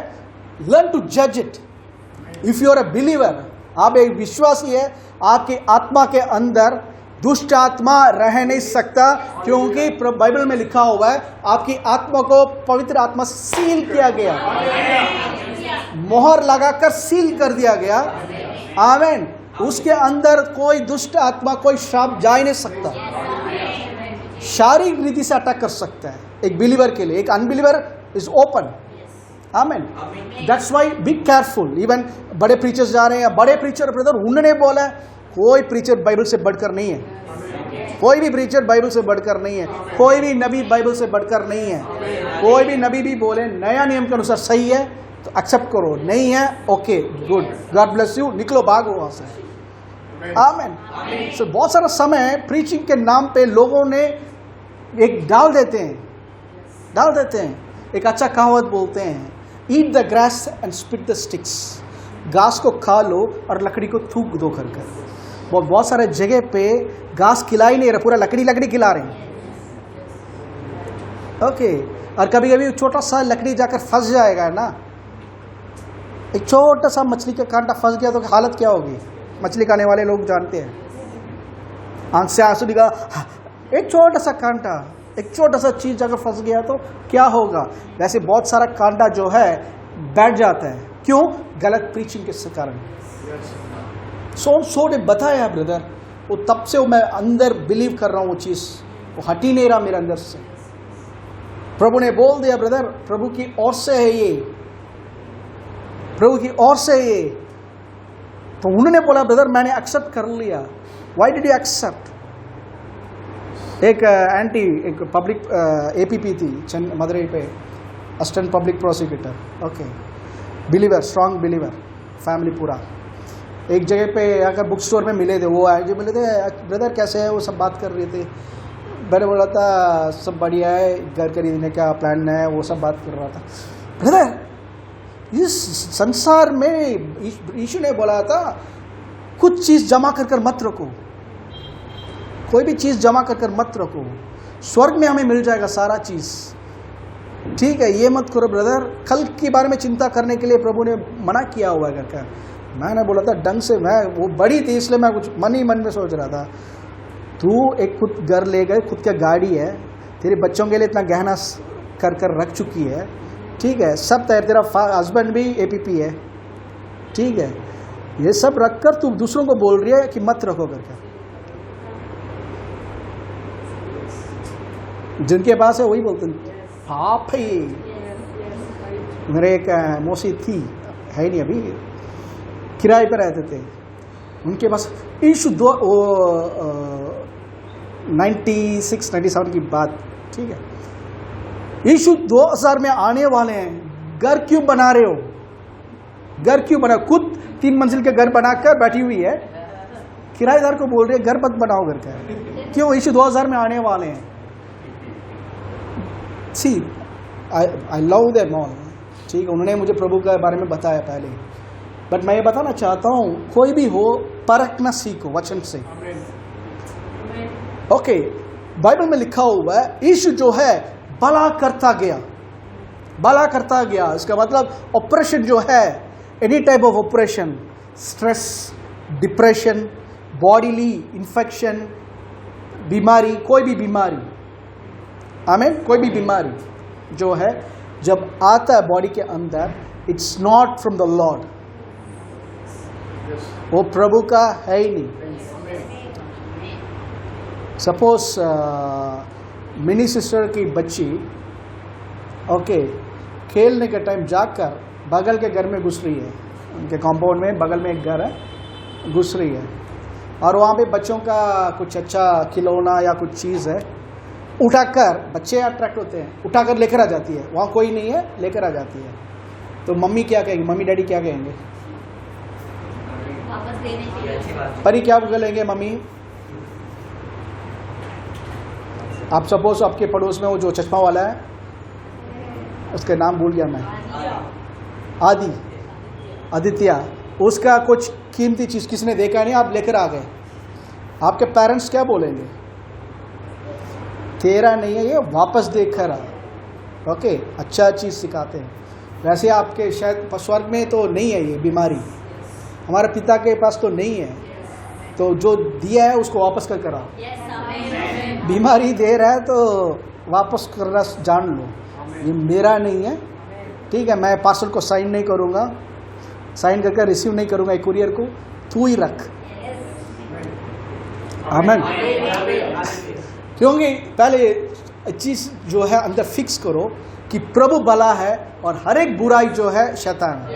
लर्न टू जज it. If you are a believer, आप एक विश्वासी है, आपकी आत्मा के अंदर दुष्ट आत्मा रह नहीं सकता, क्योंकि बाइबल में लिखा हुआ है आपकी आत्मा को पवित्र आत्मा सील किया गया, मोहर लगाकर सील कर दिया गया। आमीन। उसके अंदर कोई दुष्ट आत्मा, कोई श्राप जा ही नहीं सकता। शारीरिक रीति से अटैक कर सकता है एक बिलीवर के लिए। एक अनबिलीवर इज ओपन। आमीन। That's why be careful. Even बड़े प्रीचर्स जा रहे हैं, बड़े प्रीचर ब्रदर उन्होंने बोला है कोई प्रीचर बाइबल से बढ़कर नहीं है। कोई भी प्रीचर बाइबल से बढ़कर नहीं है। कोई भी नबी बाइबल से बढ़कर नहीं है। कोई भी नबी भी बोले नया नियम के अनुसार सही है तो एक्सेप्ट करो, नहीं है okay good, God bless you, निकलो भागो वहां से। आमीन। सो बहुत सारा समय प्रीचिंग के नाम पे लोगों ने एक डाल देते हैं। एक अच्छा कहावत बोलते हैं, eat the grass and spit the sticks. घास को खा लो और लकड़ी को थूक दो कर। बहुत सारे जगह पे घास खिला ही नहीं रहे, पूरा लकड़ी खिला रहे हैं। ओके, और कभी कभी छोटा सा लकड़ी जाकर फंस जाएगा ना, एक छोटा सा मछली का कांटा फंस गया तो हालत क्या होगी? मछली खाने वाले लोग जानते हैं, आंख से आंसू निकाल। एक छोटा सा कांटा, एक छोटा सा चीज अगर फंस गया तो क्या होगा? वैसे बहुत सारा कांटा जो है बैठ जाता है। क्यों? गलत प्रीचिंग के कारण। सो ने बताया ब्रदर, वो तब से मैं अंदर बिलीव कर रहा हूँ, वो चीज वो हट ही नहीं रहा मेरे अंदर से। प्रभु ने बोल दिया ब्रदर, प्रभु की ओर से है ये, प्रभु की ओर से ये। तो उन्होंने बोला ब्रदर मैंने एक्सेप्ट कर लिया। Why did you accept? एक एक पब्लिक एपीपी थी मदुरई पे, assistant public prosecutor. Okay, believer, strong believer, family पूरा। एक जगह पे अगर बुक स्टोर में मिले थे, वो आए जो मिले थे, ब्रदर कैसे है, वो सब बात कर रहे थे। मैंने बोला था सब बढ़िया है, घर खरीदने का प्लान है, वो सब बात कर रहा था। ब्रदर इस संसार में यीशु ने बोला था कुछ चीज जमा कर मत रखो, कोई भी चीज जमा कर मत रखो, स्वर्ग में हमें मिल जाएगा सारा चीज। ठीक है, ये मत करो ब्रदर। कल के बारे में चिंता करने के लिए प्रभु ने मना किया हुआ है करके। मैंने बोला था ढंग से, मैं वो बड़ी थी इसलिए मैं कुछ मन ही मन में सोच रहा था, तू एक खुद घर ले गए, खुद का गाड़ी है, तेरे बच्चों के लिए इतना गहना कर रख चुकी है, ठीक है, सब तैयार, तेरा हस्बैंड भी एपीपी है, ठीक है, ये सब रखकर तू दूसरों को बोल रही है कि मत रखो करके। जिनके पास है वही बोलते हैं पाप है। मेरे एक मौसी थी, है नहीं अभी, किराए पर रहते थे, उनके पास इशू 96-97 की बात, ठीक है, इशू 2000 में आने वाले हैं, घर क्यों बना रहे हो, घर क्यों बना? खुद 3 मंजिल के घर बनाकर बैठी हुई है, किराएदार को बोल रही है घर मत बनाओ घर का। क्यों? इशू 2000 में आने वाले हैं। सी आई लव देम ऑल, ठीक है, उन्होंने मुझे प्रभु के बारे में बताया पहले, बट मैं ये बताना चाहता हूँ कोई भी हो परखना सीखो वचन से। ओके, बाइबल में लिखा हुआ है यीशु जो है भला करता गया, भला करता गया। इसका मतलब ऑपरेशन जो है, any type of operation, stress, depression, bodily infection, बीमारी, कोई भी बीमारी, आमीन, कोई भी बीमारी जो है जब आता है बॉडी के अंदर, it's not from the Lord, वो प्रभु का है ही नहीं। सपोज मिनी सिस्टर की बच्ची ओके खेलने के टाइम जाकर बगल के घर में घुस रही है, उनके कंपाउंड में बगल में एक घर है, घुस रही है और वहाँ पे बच्चों का कुछ अच्छा खिलौना या कुछ चीज़ है, उठाकर, बच्चे अट्रैक्ट होते हैं, उठाकर लेकर आ जाती है। वहाँ कोई नहीं है, लेकर आ जाती है। तो मम्मी क्या कहेंगे, मम्मी डैडी क्या कहेंगे? वापस देने के लिए। परी क्या बोलेंगे मम्मी? आप सपोज आपके पड़ोस में वो जो चश्मा वाला है, उसका नाम भूल गया मैं, आदित्य, उसका कुछ कीमती चीज किसने देखा नहीं, आप लेकर आ गए, आपके पेरेंट्स क्या बोलेंगे? तेरा नहीं है ये, वापस देख कर आ। ओके, अच्छा चीज सिखाते हैं। वैसे आपके शायद स्वर्ग में तो नहीं है ये बीमारी, हमारे पिता के पास तो नहीं है, तो जो दिया है उसको वापस कर कर आओ। बीमारी दे रहा है तो वापस करना जान लो, ये मेरा नहीं है, ठीक है, मैं पार्सल को साइन नहीं करूँगा, साइन करके रिसीव नहीं करूँगा एक कुरियर को, तू ही रख। आमीन। क्योंकि पहले चीज़ जो है अंदर फिक्स करो कि प्रभु भला है और हर एक बुराई जो है शैतान है।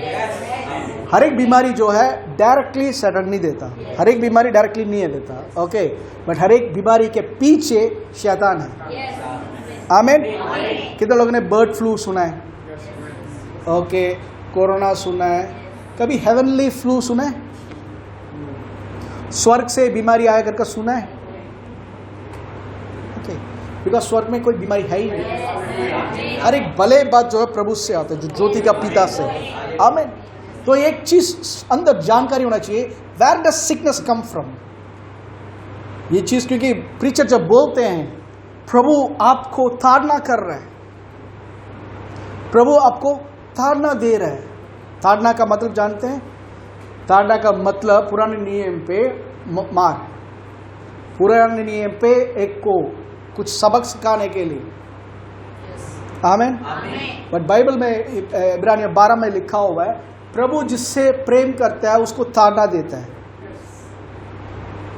हर एक बीमारी जो है डायरेक्टली शैतान नहीं देता, हर एक बीमारी डायरेक्टली नहीं देता, ओके, बट हर एक बीमारी के पीछे शैतान है। आमीन। कितने लोगों ने बर्ड फ्लू सुना है? ओके, कोरोना सुना है, कभी हेवनली फ्लू सुना है? स्वर्ग से बीमारी आया करके सुना है? ओके, बिकॉज स्वर्ग में कोई बीमारी है ही नहीं, हर एक भले बात जो है प्रभु से आता है, जो ज्योति का पिता से। आमीन। तो एक चीज अंदर जानकारी होना चाहिए, where does sickness come from, ये चीज, क्योंकि प्रीचर जब बोलते हैं प्रभु आपको ताड़ना कर रहा है, प्रभु आपको ताड़ना दे रहा है। ताड़ना का मतलब जानते हैं? ताड़ना का मतलब पुराने नियम पे मार, पुराने नियम पे एक को कुछ सबक सिखाने के लिए। आमीन। बट बाइबल में इब्रानियों 12 में लिखा हुआ है, प्रभु जिससे प्रेम करता है उसको ताड़ना देता है।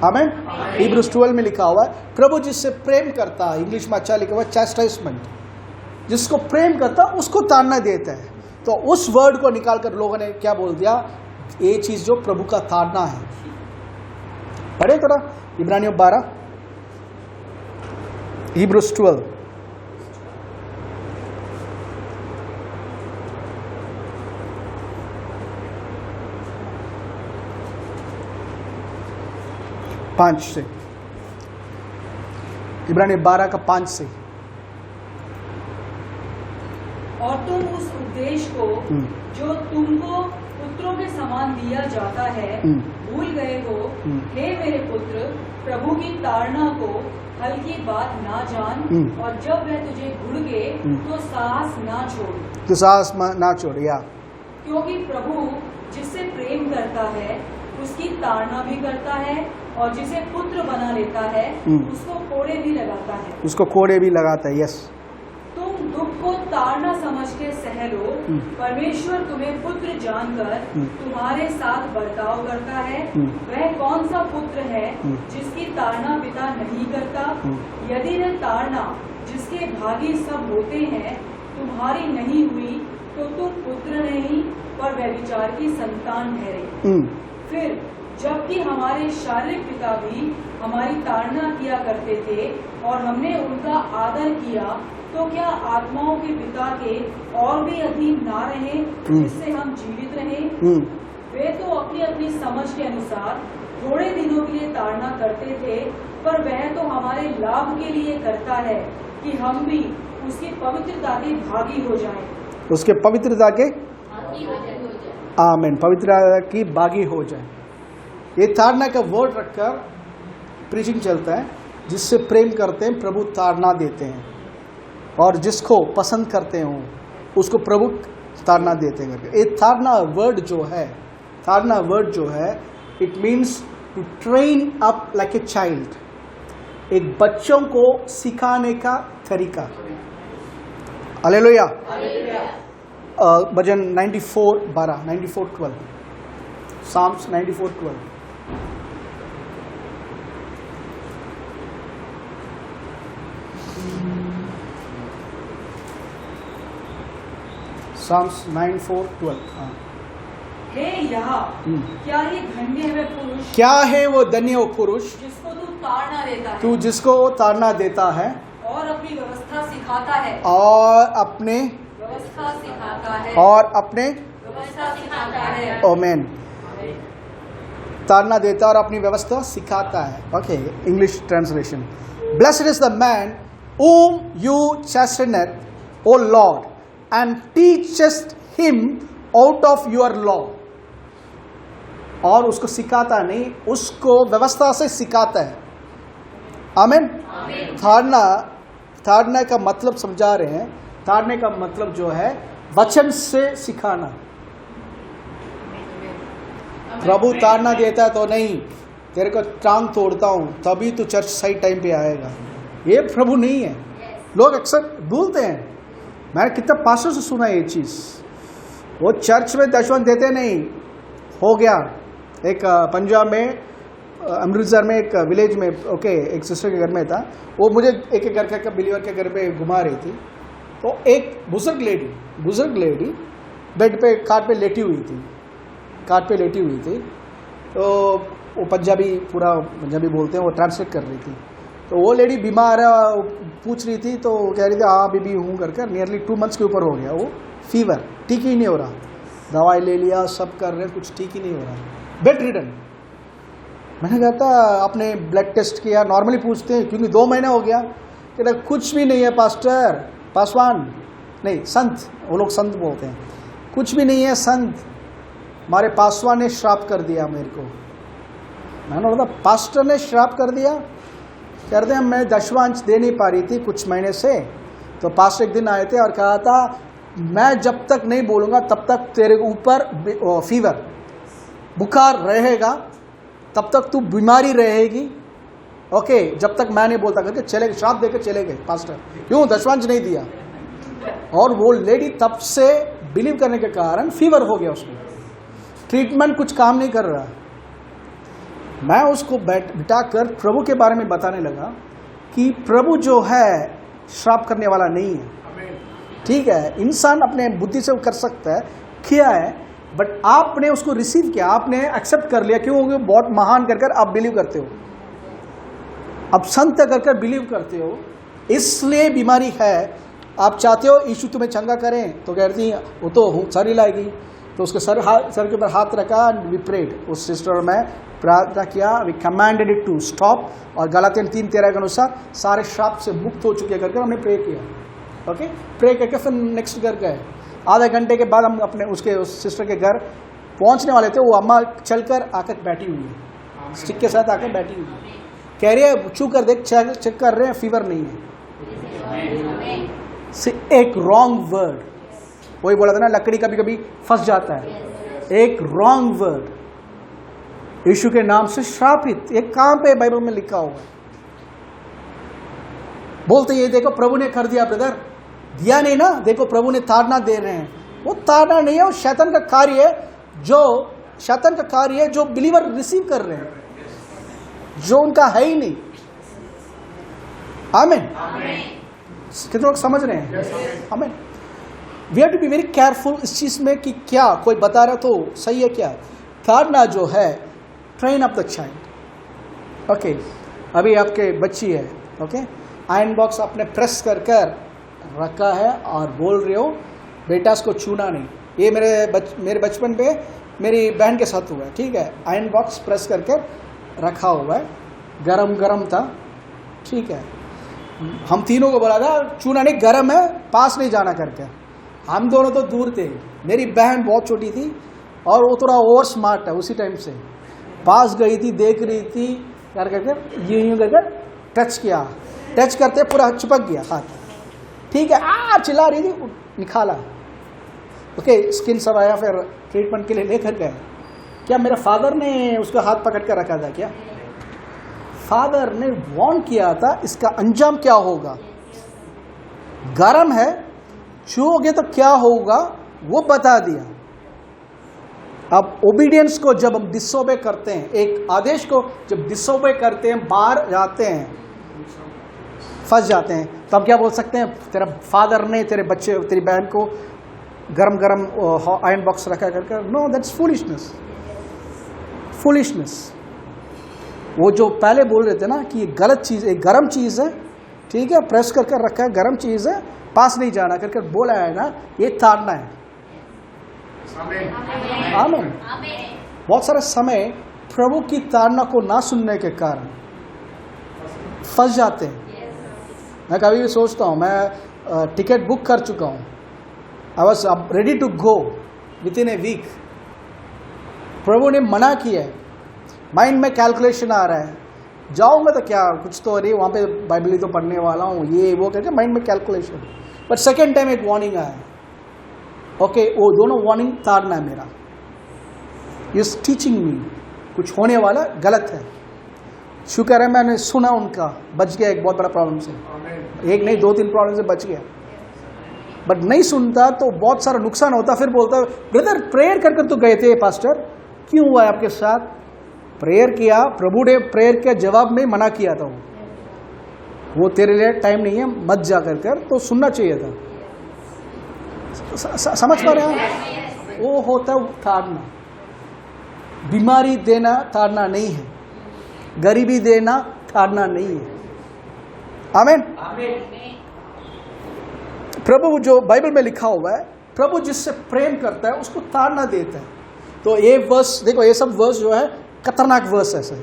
आमीन। हिब्रूज 12 में लिखा हुआ है, प्रभु जिससे प्रेम करता है, इंग्लिश में अच्छा लिखा हुआ है चैस्टाइजमेंट, जिसको प्रेम करता है उसको ताड़ना देता है। तो उस वर्ड को निकालकर लोगों ने क्या बोल दिया, ये चीज जो प्रभु का ताड़ना है। पढ़े थोड़ा इब्रानियों 12, हिब्रूज 12। पांच से, इब्रानियों 12 का 5 से। और तुम उस उपदेश को जो तुमको पुत्रों के समान दिया जाता है भूल गए हो। हे मेरे पुत्र, प्रभु की ताड़ना को हल्की बात ना जान, और जब वह तुझे घुड़के तो साहस ना छोड़, तो साहस ना छोड़, या क्योंकि प्रभु जिससे प्रेम करता है उसकी ताड़ना भी करता है, और जिसे पुत्र बना लेता है उसको कोड़े भी लगाता है। उसको कोड़े भी लगाता है। यस। तुम दुख को ताड़ना समझ के सह लो, परमेश्वर तुम्हें पुत्र जानकर तुम्हारे साथ बर्ताव करता है। वह कौन सा पुत्र है जिसकी ताड़ना पिता नहीं करता? यदि वह ताड़ना जिसके भागी सब होते हैं तुम्हारी नहीं हुई तो तुम पुत्र नहीं पर व्यभिचार की संतान ठहरे। फिर जबकि हमारे शारीरिक पिता भी हमारी ताड़ना किया करते थे और हमने उनका आदर किया, तो क्या आत्माओं के पिता के और भी अधीन ना रहे जिससे हम जीवित रहें? वे तो अपनी अपनी समझ के अनुसार थोड़े दिनों के लिए ताड़ना करते थे, पर वह तो हमारे लाभ के लिए करता है कि हम भी उसकी पवित्रता के भागी हो जाएं। उसके पवित्रता के आमीन, पवित्रता की भागी हो जाए। ये ताड़ना का वर्ड रखकर प्रीचिंग चलता है, जिससे प्रेम करते हैं प्रभु ताड़ना देते हैं, और जिसको पसंद करते हो उसको प्रभु ताड़ना देते हैं करके। ये ताड़ना वर्ड जो है it means to train up like a child, एक बच्चों को सिखाने का तरीका। हालेलुया। भजन 94:12, 94:12, Psalms 94:12। Psalms 94:12। हाँ। हे यहोवा, क्या ही धन्य है वह पुरुष क्या है वो धन्य वो पुरुष जिसको तू ताड़ना देता है तू जिसको ताड़ना देता है और अपनी व्यवस्था सिखाता है, और अपने व्यवस्था सिखाता है, व्यवस्था सिखाता है। आमीन। ताड़ना देता और अपनी व्यवस्था सिखाता है। Okay, English translation. Blessed is the man whom you chasteneth, O Lord, and teachest him out of your law। और उसको सिखाता नहीं, उसको व्यवस्था से सिखाता है। आमीन। ताड़ना का मतलब समझा रहे हैं। ताड़ने का मतलब जो है वचन से सिखाना। प्रभु ताड़ना देता है तो नहीं तेरे को टांग तोड़ता हूं तभी तू चर्च सही टाइम पे आएगा, ये प्रभु नहीं है। लोग अक्सर भूलते हैं। मैंने कितना पास्टर से सुना ये चीज, वो चर्च में दशवंत देते नहीं। हो गया एक पंजाब में अमृतसर में एक विलेज में, ओके, एक सिस्टर के घर में था। वो मुझे एक घर का बिलीवर के घर पे घुमा रही थी। तो एक बुजुर्ग लेडी बेड पे खाट पे लेटी हुई थी। तो वो पंजाबी, पूरा पंजाबी बोलते हैं, वो ट्रांसलेट कर रही थी। तो वो लेडी बीमार है, पूछ रही थी, तो कह रही थी हाँ बीबी हूँ करके। नियरली 2 months के ऊपर हो गया वो फीवर, ठीक ही नहीं हो रहा। दवाई ले लिया, सब कर रहे, कुछ ठीक ही नहीं हो रहा, बेड रिडन। मैंने कहा था आपने ब्लड टेस्ट किया? नॉर्मली पूछते हैं क्योंकि 2 महीने हो गया। कहता कुछ भी नहीं है पासवान नहीं, संत, वो लोग संत बोलते हैं, कुछ भी नहीं है संत, हमारे पासवान ने श्राप कर दिया मेरे को। मैंने बोला पास्टर ने श्राप कर दिया? कहते हैं मैं दशवांश दे नहीं पा रही थी कुछ महीने से। तो पास्टर एक दिन आए थे और कहा था मैं जब तक नहीं बोलूँगा तब तक तेरे ऊपर फीवर, बुखार रहेगा, तब तक तू बीमारी रहेगी। ओके, जब तक मैं नहीं बोलता करके चले, श्राप देकर चले गए पास्टर। क्यों? दशवांश नहीं दिया। और वो लेडी तब से बिलीव करने के कारण फीवर हो गया उसको, ट्रीटमेंट कुछ काम नहीं कर रहा। मैं उसको बिठाकर प्रभु के बारे में बताने लगा कि प्रभु जो है श्राप करने वाला नहीं है। ठीक है, इंसान अपने बुद्धि से कर सकता है, किया है, बट आपने उसको रिसीव किया, आपने एक्सेप्ट कर लिया। क्यों? बहुत महान कर आप बिलीव करते हो, अब संत कर बिलीव करते हो, इसलिए बीमारी है। आप चाहते हो यीशु तुम्हें चंगा करें, तो कहती है वो तो सर हिलाएगी। तो उसके सर के ऊपर हाथ रखा, वी प्रेड, उस सिस्टर में प्रार्थना किया, we commanded it to stop. और गलातियन 3:13 के अनुसार सारे श्राप से मुक्त हो चुके करके हमने प्रे किया। ओके, प्रे करके फिर नेक्स्ट घर गए। आधे घंटे के बाद हम अपने उसके उस सिस्टर के घर पहुंचने वाले थे। वो अम्मा चलकर आकर बैठी हुई है, स्टिक के साथ आकर बैठी हुई है। कह रही है छू कर देख, चेक कर रहे हैं, फीवर नहीं है। एक रॉन्ग वर्ड, वही बोला था ना, लकड़ी कभी कभी फंस जाता है। एक रॉन्ग वर्ड, यीशु के नाम से श्रापित, एक कहां पे बाइबल में लिखा हुआ है? बोलते ये देखो प्रभु ने कर दिया। ब्रदर, दिया नहीं ना, देखो प्रभु ने ताड़ना दे रहे हैं। वो ताड़ना नहीं है, वो शैतान का कार्य है, जो बिलीवर रिसीव कर रहे हैं, जो उनका है ही नहीं। आमीन। कितने लोग समझ रहे हैं? आमीन। We have to be very careful इस चीज में कि क्या कोई बता रहा तो सही है क्या। ताड़ना जो है, train up the child. Okay, अभी आपके बच्ची है, ओके, आयरन बॉक्स आपने प्रेस कर रखा है और बोल रहे हो बेटा इसको छूना नहीं। ये मेरे बचपन पे मेरी बहन के साथ हुआ है। ठीक है, आयरन बॉक्स प्रेस करके रखा हुआ है, गरम था। ठीक है, हम तीनों को बोला था छूना नहीं, गरम है, पास नहीं जाना करके। हम दोनों तो दूर थे, मेरी बहन बहुत छोटी थी और वो थोड़ा ओवर स्मार्ट है, उसी टाइम से पास गई थी, देख रही थी, करके यूं करके टच किया, टच करते पूरा चिपक गया हाथ, ठीक है, चिल्ला रही थी, निकाला, ओके, स्किन सब आया, फिर ट्रीटमेंट के लिए लेकर गए। क्या मेरे फादर ने उसका हाथ पकड़ कर रखा था क्या? फादर ने वार्न किया था इसका अंजाम क्या होगा, गरम है, छूओगे तो क्या होगा वो बता दिया। अब ओबीडियंस को जब हम डिसोबे करते हैं, एक आदेश को जब डिसोबे करते हैं, बाहर जाते हैं, फंस जाते हैं, तो हम क्या बोल सकते हैं? तेरा फादर ने तेरे बच्चे, तेरी बहन को गरम गरम आयरन बॉक्स रखा करके, नो, दैट्स फूलिशनेस, फूलिशनेस। वो जो पहले बोल रहे थे ना कि ये गलत चीज़, एक गरम चीज़ है, ठीक है, प्रेस कर कर रखा है, गरम चीज़ है, पास नहीं जाना करके बोला है ना, ये ताड़ना है। आमीन। बहुत सारा समय प्रभु की ताड़ना को ना सुनने के कारण फंस जाते हैं। मैं कभी भी सोचता हूँ, मैं टिकट बुक कर चुका हूँ, I was ready to go within a week, प्रभु ने मना किया है, माइंड में कैलकुलेशन आ रहा है, जाऊंगा तो क्या, कुछ तो अरे वहाँ पे बाइबल ही तो पढ़ने वाला हूँ, ये वो करके माइंड में कैलकुलेशन। बट सेकेंड टाइम एक वार्निंग आया, ओके, वो दोनों वार्निंग ताड़ना है मेरा, इज टीचिंग मी कुछ होने वाला गलत है। शुक्र है मैंने सुना उनका, बच गया एक बहुत बड़ा प्रॉब्लम से, एक नहीं 2-3 प्रॉब्लम से बच गया। बट नहीं सुनता तो बहुत सारा नुकसान होता। फिर बोलता, ब्रदर प्रेयर कर कर तो गए थे पास्टर, क्यों हुआ है आपके साथ? प्रेयर किया, प्रभु ने प्रेयर के जवाब में मना किया था, वो तेरे लिए टाइम नहीं है, मत जा कर, तो सुनना चाहिए था। समझ पा रहे हैं? वो होता है ताड़ना। बीमारी देना ताड़ना नहीं है, गरीबी देना ताड़ना नहीं है। आमीन। प्रभु जो बाइबल में लिखा हुआ है, प्रभु जिससे प्रेम करता है उसको ताड़ना देता है। तो ये वर्स देखो, ये सब वर्स जो है खतरनाक वर्स है सर,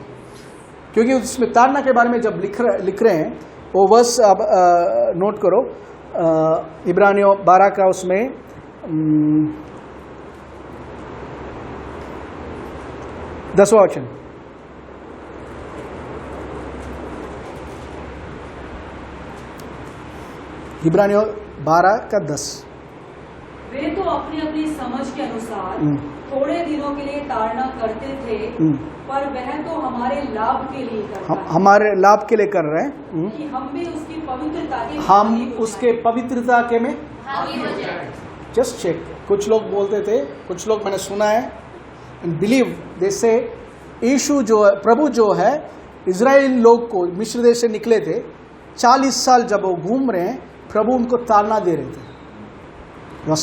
क्योंकि उसमें ताड़ना के बारे में जब लिख रहे हैं वो वर्स अब नोट करो, इब्रानियों 12 का उसमें 10वां वचन। इब्रानियों 12 का 10। वे तो अपनी अपनी समझ के अनुसार थोड़े दिनों के लिए ताड़ना करते थे, पर वह तो हमारे लाभ के लिए करता है। हमारे लाभ के लिए कर रहे हैं कि हम भी उसकी पवित्रता के हम उसके पवित्रता के में जस्ट चेक। कुछ लोग बोलते थे, कुछ लोग मैंने सुना है, बिलीव जैसे यीशु जो है, प्रभु जो है, इजराइल लोग को मिस्र देश से निकले थे, 40 साल जब वो घूम रहे हैं, प्रभु उनको ताड़ना दे रहे थे,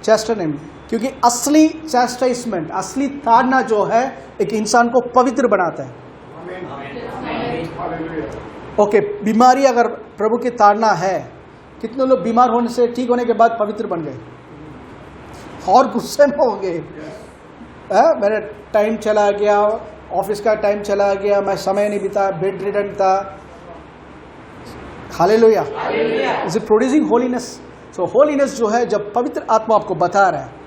चैस्टनिंग, क्योंकि असली चैस्टाइजमेंट, असली ताड़ना जो है एक इंसान को पवित्र बनाता है। ओके, बीमारी अगर प्रभु की ताड़ना है, कितने लोग बीमार होने से ठीक होने के बाद पवित्र बन गए और गुस्से में हो गए, मेरा टाइम चला गया, ऑफिस का टाइम चला गया, मैं समय नहीं बिता, बेड रिडन था। Hallelujah. Is it producing holiness? So holiness जो है, जब पवित्र आत्मा आपको बता रहा है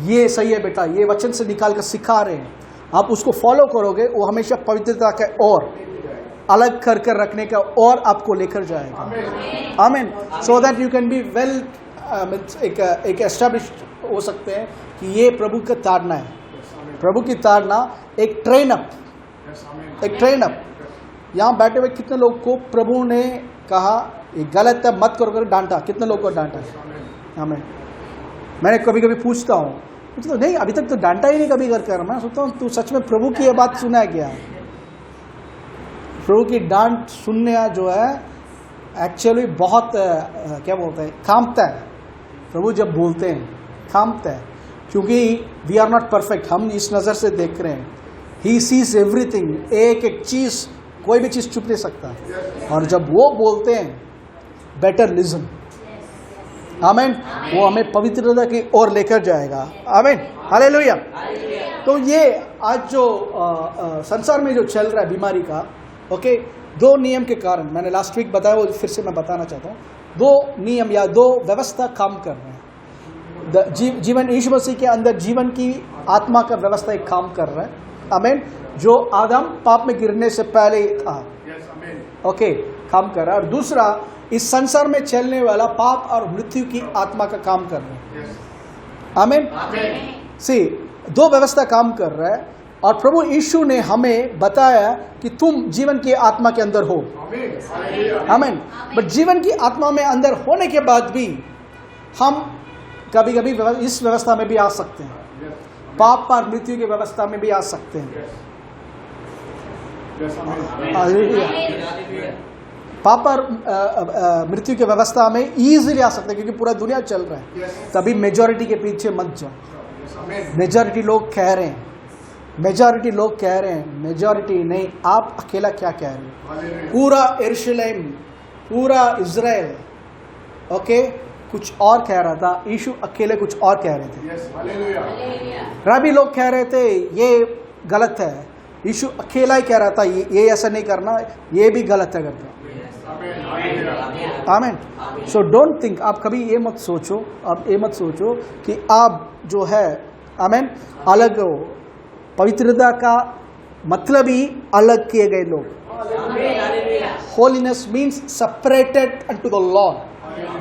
ये सही है बेटा, ये वचन से निकाल कर सिखा रहे हैं, आप उसको फॉलो करोगे, वो हमेशा पवित्रता का और अलग कर कर रखने का और आपको लेकर जाएगा। आमीन। So that you can be well, एक एस्टैब्लिश्ड हो सकते हैं कि ये प्रभु का ताड़ना है। प्रभु की ताड़ना एक ट्रेन अप। यहाँ बैठे हुए कितने लोग को प्रभु ने कहा ये गलत है, मत करो, डांटा, कितने लोग को डांटा? आमीन। मैंने कभी कभी पूछता हूँ, तो नहीं, अभी तक तो डांटा ही नहीं कभी कर। मैं सोचता हूँ तू सच में प्रभु की ये बात सुना है क्या? प्रभु की डांट सुनना जो है एक्चुअली बहुत क्या बोलते हैं, कांपता है। प्रभु जब बोलते हैं कांपता है, क्योंकि वी आर नॉट परफेक्ट, हम इस नज़र से देख रहे हैं। ही सीज एवरीथिंग, एक एक चीज़, कोई भी चीज़ छुप नहीं सकता। और जब वो बोलते हैं बेटर लिसन, आमीन, वो हमें पवित्रता की ओर लेकर जाएगा। आमीन, हालेलुया। तो ये आज जो संसार में जो चल रहा है बीमारी का, ओके, 2 नियम के कारण, मैंने लास्ट वीक बताया, वो फिर से मैं बताना चाहता हूँ। 2 नियम या 2 व्यवस्था काम कर रहे हैं। जीवन यीशु मसीह के अंदर जीवन की आत्मा का व्यवस्था एक काम कर रहा है। आमीन। जो आदम पाप में गिरने से पहले था, ओके, काम कर रहा है। और दूसरा, इस संसार में चलने वाला पाप और मृत्यु की आत्मा का काम कर रहा है। आमीन। सी, दो व्यवस्था काम कर रहा है और प्रभु यीशु ने हमें बताया कि तुम जीवन की आत्मा के अंदर हो। आमीन। बट जीवन की आत्मा में अंदर होने के बाद भी हम कभी कभी इस व्यवस्था में भी आ सकते हैं, पाप और मृत्यु की व्यवस्था में भी आ सकते हैं। पाप और मृत्यु की व्यवस्था में इजीली आ सकते हैं क्योंकि पूरा दुनिया चल रहा है। तभी मेजॉरिटी के पीछे मत जाओ। मेजॉरिटी लोग कह रहे हैं, मेजॉरिटी लोग कह रहे हैं, मेजॉरिटी नहीं, आप अकेला क्या कह रहे हो? पूरा यरूशलेम, पूरा इजराइल, ओके, कुछ और कह रहा था, यीशु अकेले कुछ और कह रहे थे। रबी लोग कह रहे थे ये गलत है, यीशु अकेला ही कह रहा था ये ऐसा नहीं करना, ये भी गलत है करके। आमीन। सो डोंट थिंक, आप कभी ये मत सोचो, आप ये मत सोचो कि आप जो है, आमीन, अलग हो। पवित्रता का मतलब ही अलग किए गए लोग। Holiness means separated unto the Lord,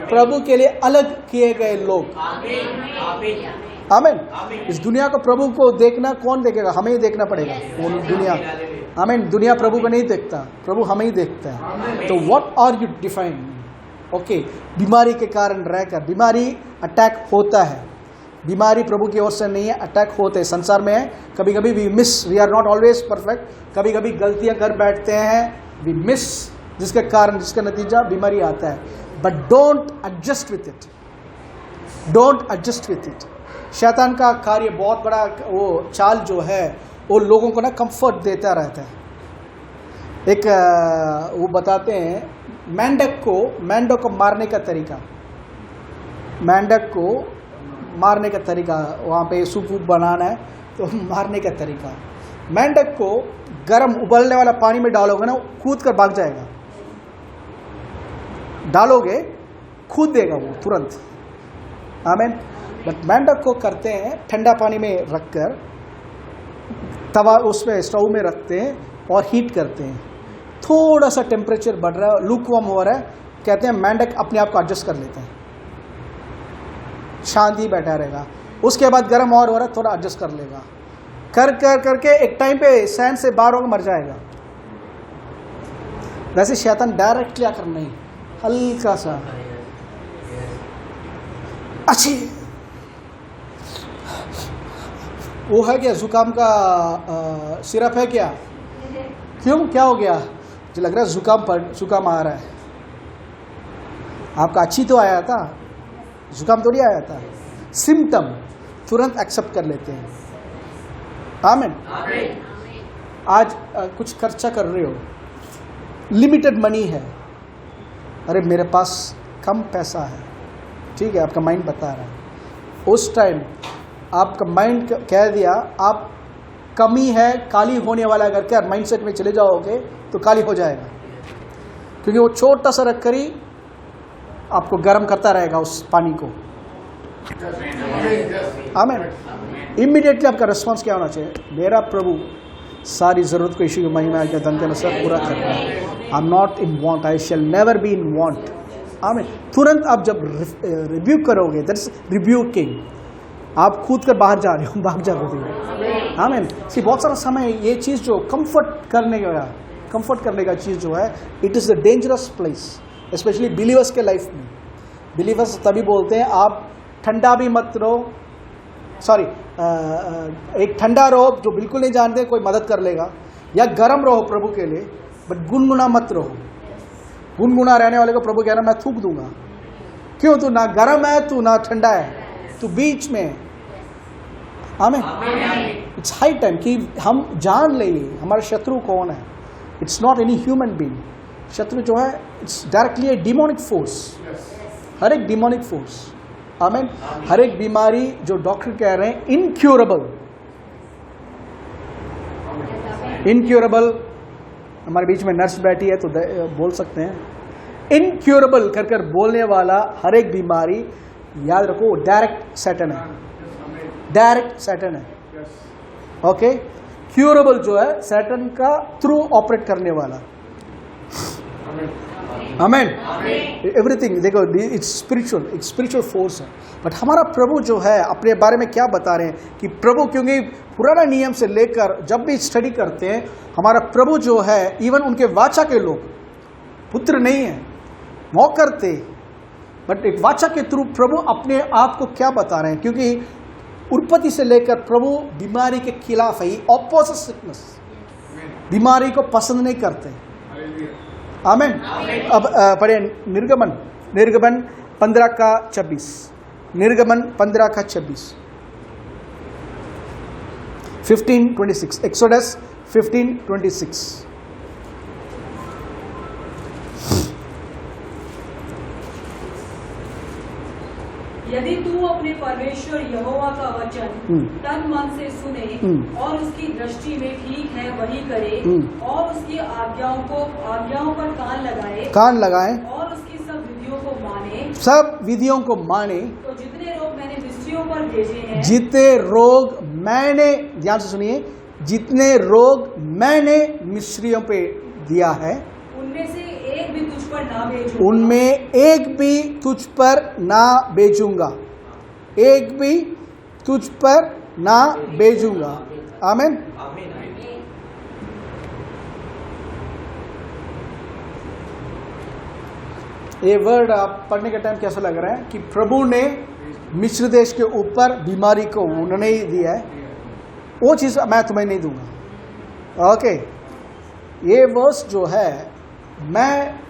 प्रभु के लिए अलग किए गए लोग। आमीन। इस दुनिया को, प्रभु को देखना कौन देखेगा? हमें ही देखना पड़ेगा। वो दुनिया, आमीन, दुनिया प्रभु को नहीं देखता, प्रभु हमें ही देखता है। तो what are you define? Okay, बीमारी के कारण रहकर, बीमारी अटैक होता है, बीमारी प्रभु की ओर से नहीं है, अटैक होते हैं, संसार में है। कभी कभी we miss, we are not always perfect, कभी कभी गलतियां कर बैठते हैं, वी मिस, जिसके कारण, जिसका नतीजा बीमारी आता है। But don't adjust with it, don't adjust with it. शैतान का कार्य बहुत बड़ा, वो चाल जो है वो लोगों को ना कंफर्ट देता रहता है। एक वो बताते हैं मेंढक को मारने का तरीका, मेंढक को मारने का तरीका, वहाँ पे सूप बनाना है तो मारने का तरीका, मेंढक को गर्म उबलने वाला पानी में डालोगे ना, कूद कर भाग जाएगा। डालोगे, कूद देगा वो तुरंत। आमीन। बट मेंढक को करते हैं ठंडा पानी में रखकर, तवा उसमें स्टोव में रखते हैं और हीट करते हैं। थोड़ा सा टेम्परेचर बढ़ रहा है, लूकवार्म हो रहा है, कहते हैं मेंढक अपने आप को एडजस्ट कर लेते हैं, शांति बैठा रहेगा। उसके बाद गर्म और हो रहा है, थोड़ा एडजस्ट कर लेगा, कर कर करके एक टाइम पे सहन से बाहर होकर मर जाएगा। वैसे शैतान डायरेक्टली आकर नहीं, हल्का सा, अच्छी वो है क्या, जुकाम का सिरप है क्या? क्यों, क्या हो गया? मुझे लग रहा है जुकाम आ रहा है। आपका अच्छी तो आया था, जुकाम तो नहीं आया था। सिम्टम तुरंत एक्सेप्ट कर लेते हैं। आमीन। आज कुछ खर्चा कर रहे हो, लिमिटेड मनी है, अरे मेरे पास कम पैसा है, ठीक है, आपका माइंड बता रहा है। उस टाइम आपका माइंड कह दिया आप कमी है, काली होने वाला, अगर क्या माइंडसेट में चले जाओगे तो काली हो जाएगा, क्योंकि वो छोटा सा रख कर ही आपको गर्म करता रहेगा उस पानी को। आमीन। इमीडिएटली आपका रिस्पॉन्स क्या होना चाहिए? मेरा प्रभु सारी जरूरत को यीशु की महिमा के धन के अनुसार पूरा कर रहा है। आई am not in want, I shell never be in want. आमीन। तुरंत आप जब रिब्यूक करोगे, दैट्स रिब्यूकिंग, आप कूद कर बाहर जा रहे हो, भाग जाओगे। आमीन। सी, बहुत सारा समय ये चीज़ जो कंफर्ट करने का चीज़ जो है, it is the dangerous place, specially believers के लाइफ में। बिलीवर्स तभी बोलते हैं आप ठंडा भी मत रहो, सॉरी, एक ठंडा रहो जो बिल्कुल नहीं जानते कोई मदद कर लेगा, या गर्म रहो प्रभु के लिए, बट गुनगुना मत रहो। गुनगुना रहने वाले को प्रभु कह रहा मैं थूक दूंगा। क्यों? तू ना गर्म है, तू ना ठंडा है, तू बीच में। आमीन। इट्स हाई टाइम कि हम जान लें हमारा शत्रु कौन है। It's not any human being. शत्रु जो है it's directly a demonic force, हर एक डिमोनिक फोर्स। आमीन। हर एक बीमारी जो डॉक्टर कह रहे हैं इनक्यूरेबल, हमारे बीच में नर्स बैठी है तो बोल सकते हैं, इनक्यूरेबल कर कर बोलने वाला हर एक बीमारी, याद रखो डायरेक्ट सैटन है, डायरेक्ट सैटन है। ओके। क्यूरेबल जो है सैटन का थ्रू ऑपरेट करने वाला। आमेन। एवरीथिंग देखो, इट्स स्पिरिचुअल, एक स्पिरिचुअल फोर्स है। बट हमारा प्रभु जो है अपने बारे में क्या बता रहे हैं कि प्रभु, क्योंकि पुराना नियम से लेकर जब भी स्टडी करते हैं, हमारा प्रभु जो है, इवन उनके वाचा के लोग पुत्र नहीं है, नौकर थे, बट एक वाचा के थ्रू प्रभु अपने आप को क्या बता रहे हैं, क्योंकि उत्पत्ति से लेकर प्रभु बीमारी के खिलाफ है, ऑपोजिट सिकनेस, बीमारी को पसंद नहीं करते। आमेन। अब पढ़े निर्गमन 15:26, निर्गमन 15:26, 15:26, एक्सोडस 15:26। यदि तू अपने परमेश्वर यहोवा का वचन तन मन से सुने और उसकी दृष्टि में ठीक है वही करे और उसकी आज्ञाओं पर कान लगाए और उसकी सब विधियों को माने, तो जितने रोग मैंने मिस्रियों पर भेजे हैं, जितने रोग मैंने, ध्यान से सुनिए, जितने रोग मैंने मिस्रियों पे दिया है, उनमें एक भी तुझ पर ना भेजूंगा, उनमें एक भी तुझ पर ना भेजूंगा, एक भी तुझ पर ना भेजूंगा। आमीन। ये वर्ड आप पढ़ने के टाइम कैसा लग रहा है कि प्रभु ने मिस्र देश के ऊपर बीमारी को उन्होंने ही दिया है, वो चीज मैं तुम्हें नहीं दूंगा। ओके, ये वर्स जो है, मैं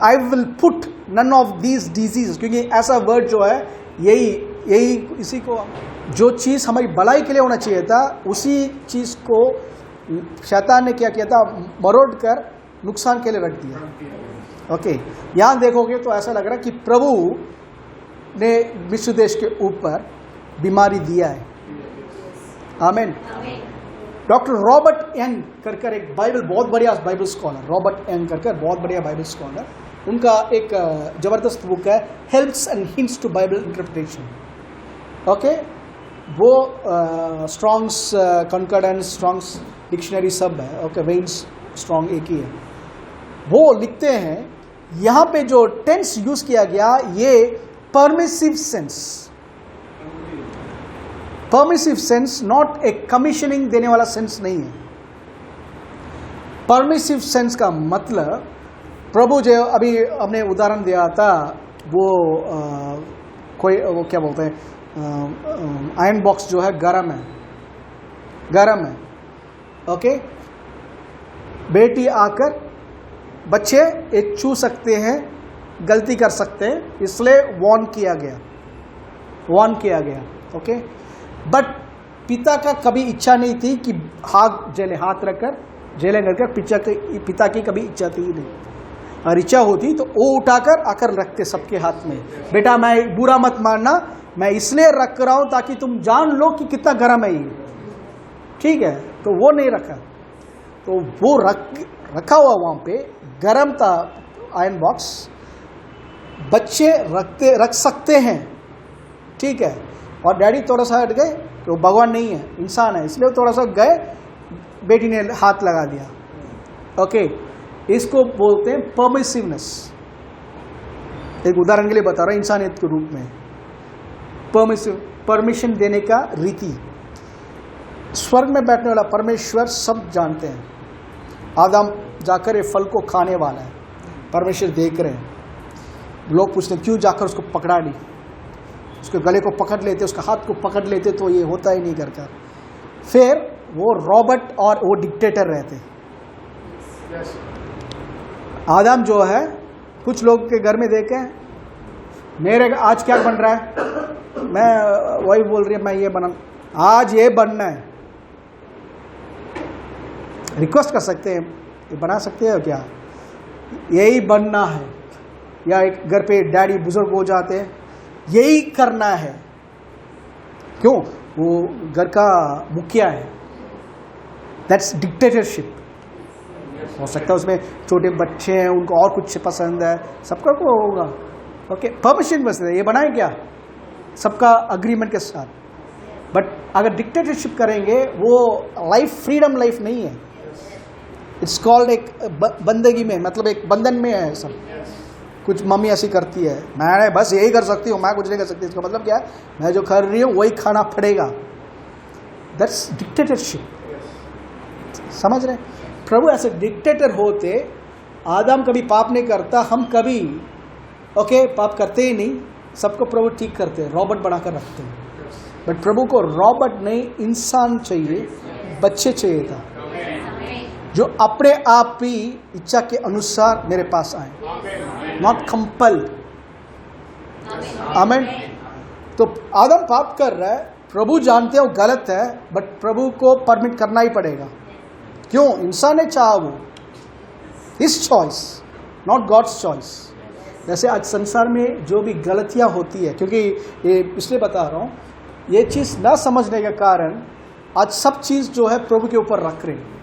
I will put none of these disease, क्योंकि ऐसा वर्ड जो है यही इसी को, जो चीज़ हमारी भलाई के लिए होना चाहिए था, उसी चीज़ को शैतान ने क्या किया था, मरोड़ कर नुकसान के लिए रख दिया। ओके, यहाँ देखोगे तो ऐसा लग रहा है कि प्रभु ने मिस्र देश के ऊपर बीमारी दिया है। आमीन। डॉक्टर रॉबर्ट यंग कर एक बाइबल, बहुत बढ़िया बाइबल स्कॉलर, रॉबर्ट यंग कर बहुत बढ़िया बाइबल स्कॉलर, उनका एक जबरदस्त बुक है helps and hints to Bible interpretation. Okay, वो स्ट्रॉन्ग्स कंकर्डेंस, स्ट्रॉन्ग्स डिक्शनरी सब है। ओके, वेन्स स्ट्रॉन्ग एक ही है। वो लिखते हैं यहाँ पे जो टेंस यूज किया गया, ये permissive sense, permissive sense, not एक कमीशनिंग देने वाला सेंस नहीं है। परमिसिव सेंस का मतलब, प्रभु जो अभी हमने उदाहरण दिया था, वो वो क्या बोलते हैं, आयरन बॉक्स जो है गरम है। ओके, बेटी आकर, बच्चे एक छू सकते हैं, गलती कर सकते हैं, इसलिए वार्न किया गया। ओके, बट पिता का कभी इच्छा नहीं थी कि हाथ रखकर जेलें करकर, पिता की कभी इच्छा थी ही नहीं। और इच्छा होती तो वो उठाकर आकर रखते सबके हाथ में, बेटा मैं बुरा मत मानना, मैं इसलिए रख रहा हूं ताकि तुम जान लो कि कितना गर्म है ये, ठीक है। तो वो नहीं रखा, तो वो रखा हुआ वहां पे, गर्म था आयरन बॉक्स, बच्चे रख सकते हैं, ठीक है। और डैडी थोड़ा सा हट गए, तो भगवान नहीं है, इंसान है, इसलिए थोड़ा सा गए, बेटी ने हाथ लगा दिया। ओके, इसको बोलते हैं परमिसिवनेस। एक उदाहरण के लिए बता रहा हूं, इंसानियत के रूप में परमिशन देने का रीति। स्वर्ग में बैठने वाला परमेश्वर सब जानते हैं। आदम जाकर ये फल को खाने वाला है, परमेश्वर देख रहे हैं। लोग पूछते हैं क्यों जाकर उसको पकड़ा नहीं, उसके गले को पकड़ लेते, उसका हाथ को पकड़ लेते तो ये होता ही नहीं करकर। फिर वो रॉबर्ट और वो डिक्टेटर रहते। आदम जो है, कुछ लोग के घर में देखे, मेरे आज क्या बन रहा है, मैं वही बोल रही है, मैं ये बना, आज ये बनना है, रिक्वेस्ट कर सकते हैं, ये बना सकते हैं क्या, यही बनना है। या एक घर पे डैडी बुजुर्ग हो जाते हैं, यही करना है, क्यों, वो घर का मुखिया है, दैट्स डिक्टेटरशिप। हो सकता है उसमें छोटे बच्चे हैं, उनको और कुछ पसंद है, सबका को होगा। ओके, परमिशन बस है, ये बनाए क्या, सबका अग्रीमेंट के साथ। बट अगर डिक्टेटरशिप करेंगे, वो लाइफ फ्रीडम लाइफ नहीं है। इट्स कॉल्ड एक बंदगी में, मतलब एक बंधन में है सब कुछ। मम्मी ऐसी करती है, मैं बस यही कर सकती हूँ, मैं कुछ नहीं कर सकती। इसका मतलब क्या है? मैं जो कर रही हूँ वही खाना पड़ेगा। That's dictatorship. समझ रहे? प्रभु ऐसे डिक्टेटर होते, आदम कभी पाप नहीं करता, हम कभी पाप करते ही नहीं, सबको प्रभु ठीक करते हैं, रॉबर्ट बनाकर रखते हैं। बट प्रभु को रॉबर्ट नहीं, इंसान चाहिए, बच्चे चाहिए था जो अपने आप ही इच्छा के अनुसार मेरे पास आए, नॉट कंपल्ड। आमीन। तो आदम पाप कर रहा है, प्रभु जानते हैं वो गलत है, बट प्रभु को परमिट करना ही पड़ेगा। क्यों? इंसान ने चाहा, वो his choice, not God's choice. जैसे आज संसार में जो भी गलतियां होती है, क्योंकि ये इसलिए बता रहा हूँ, ये चीज़ ना समझने के कारण आज सब चीज़ जो है प्रभु के ऊपर रख रहे हैं,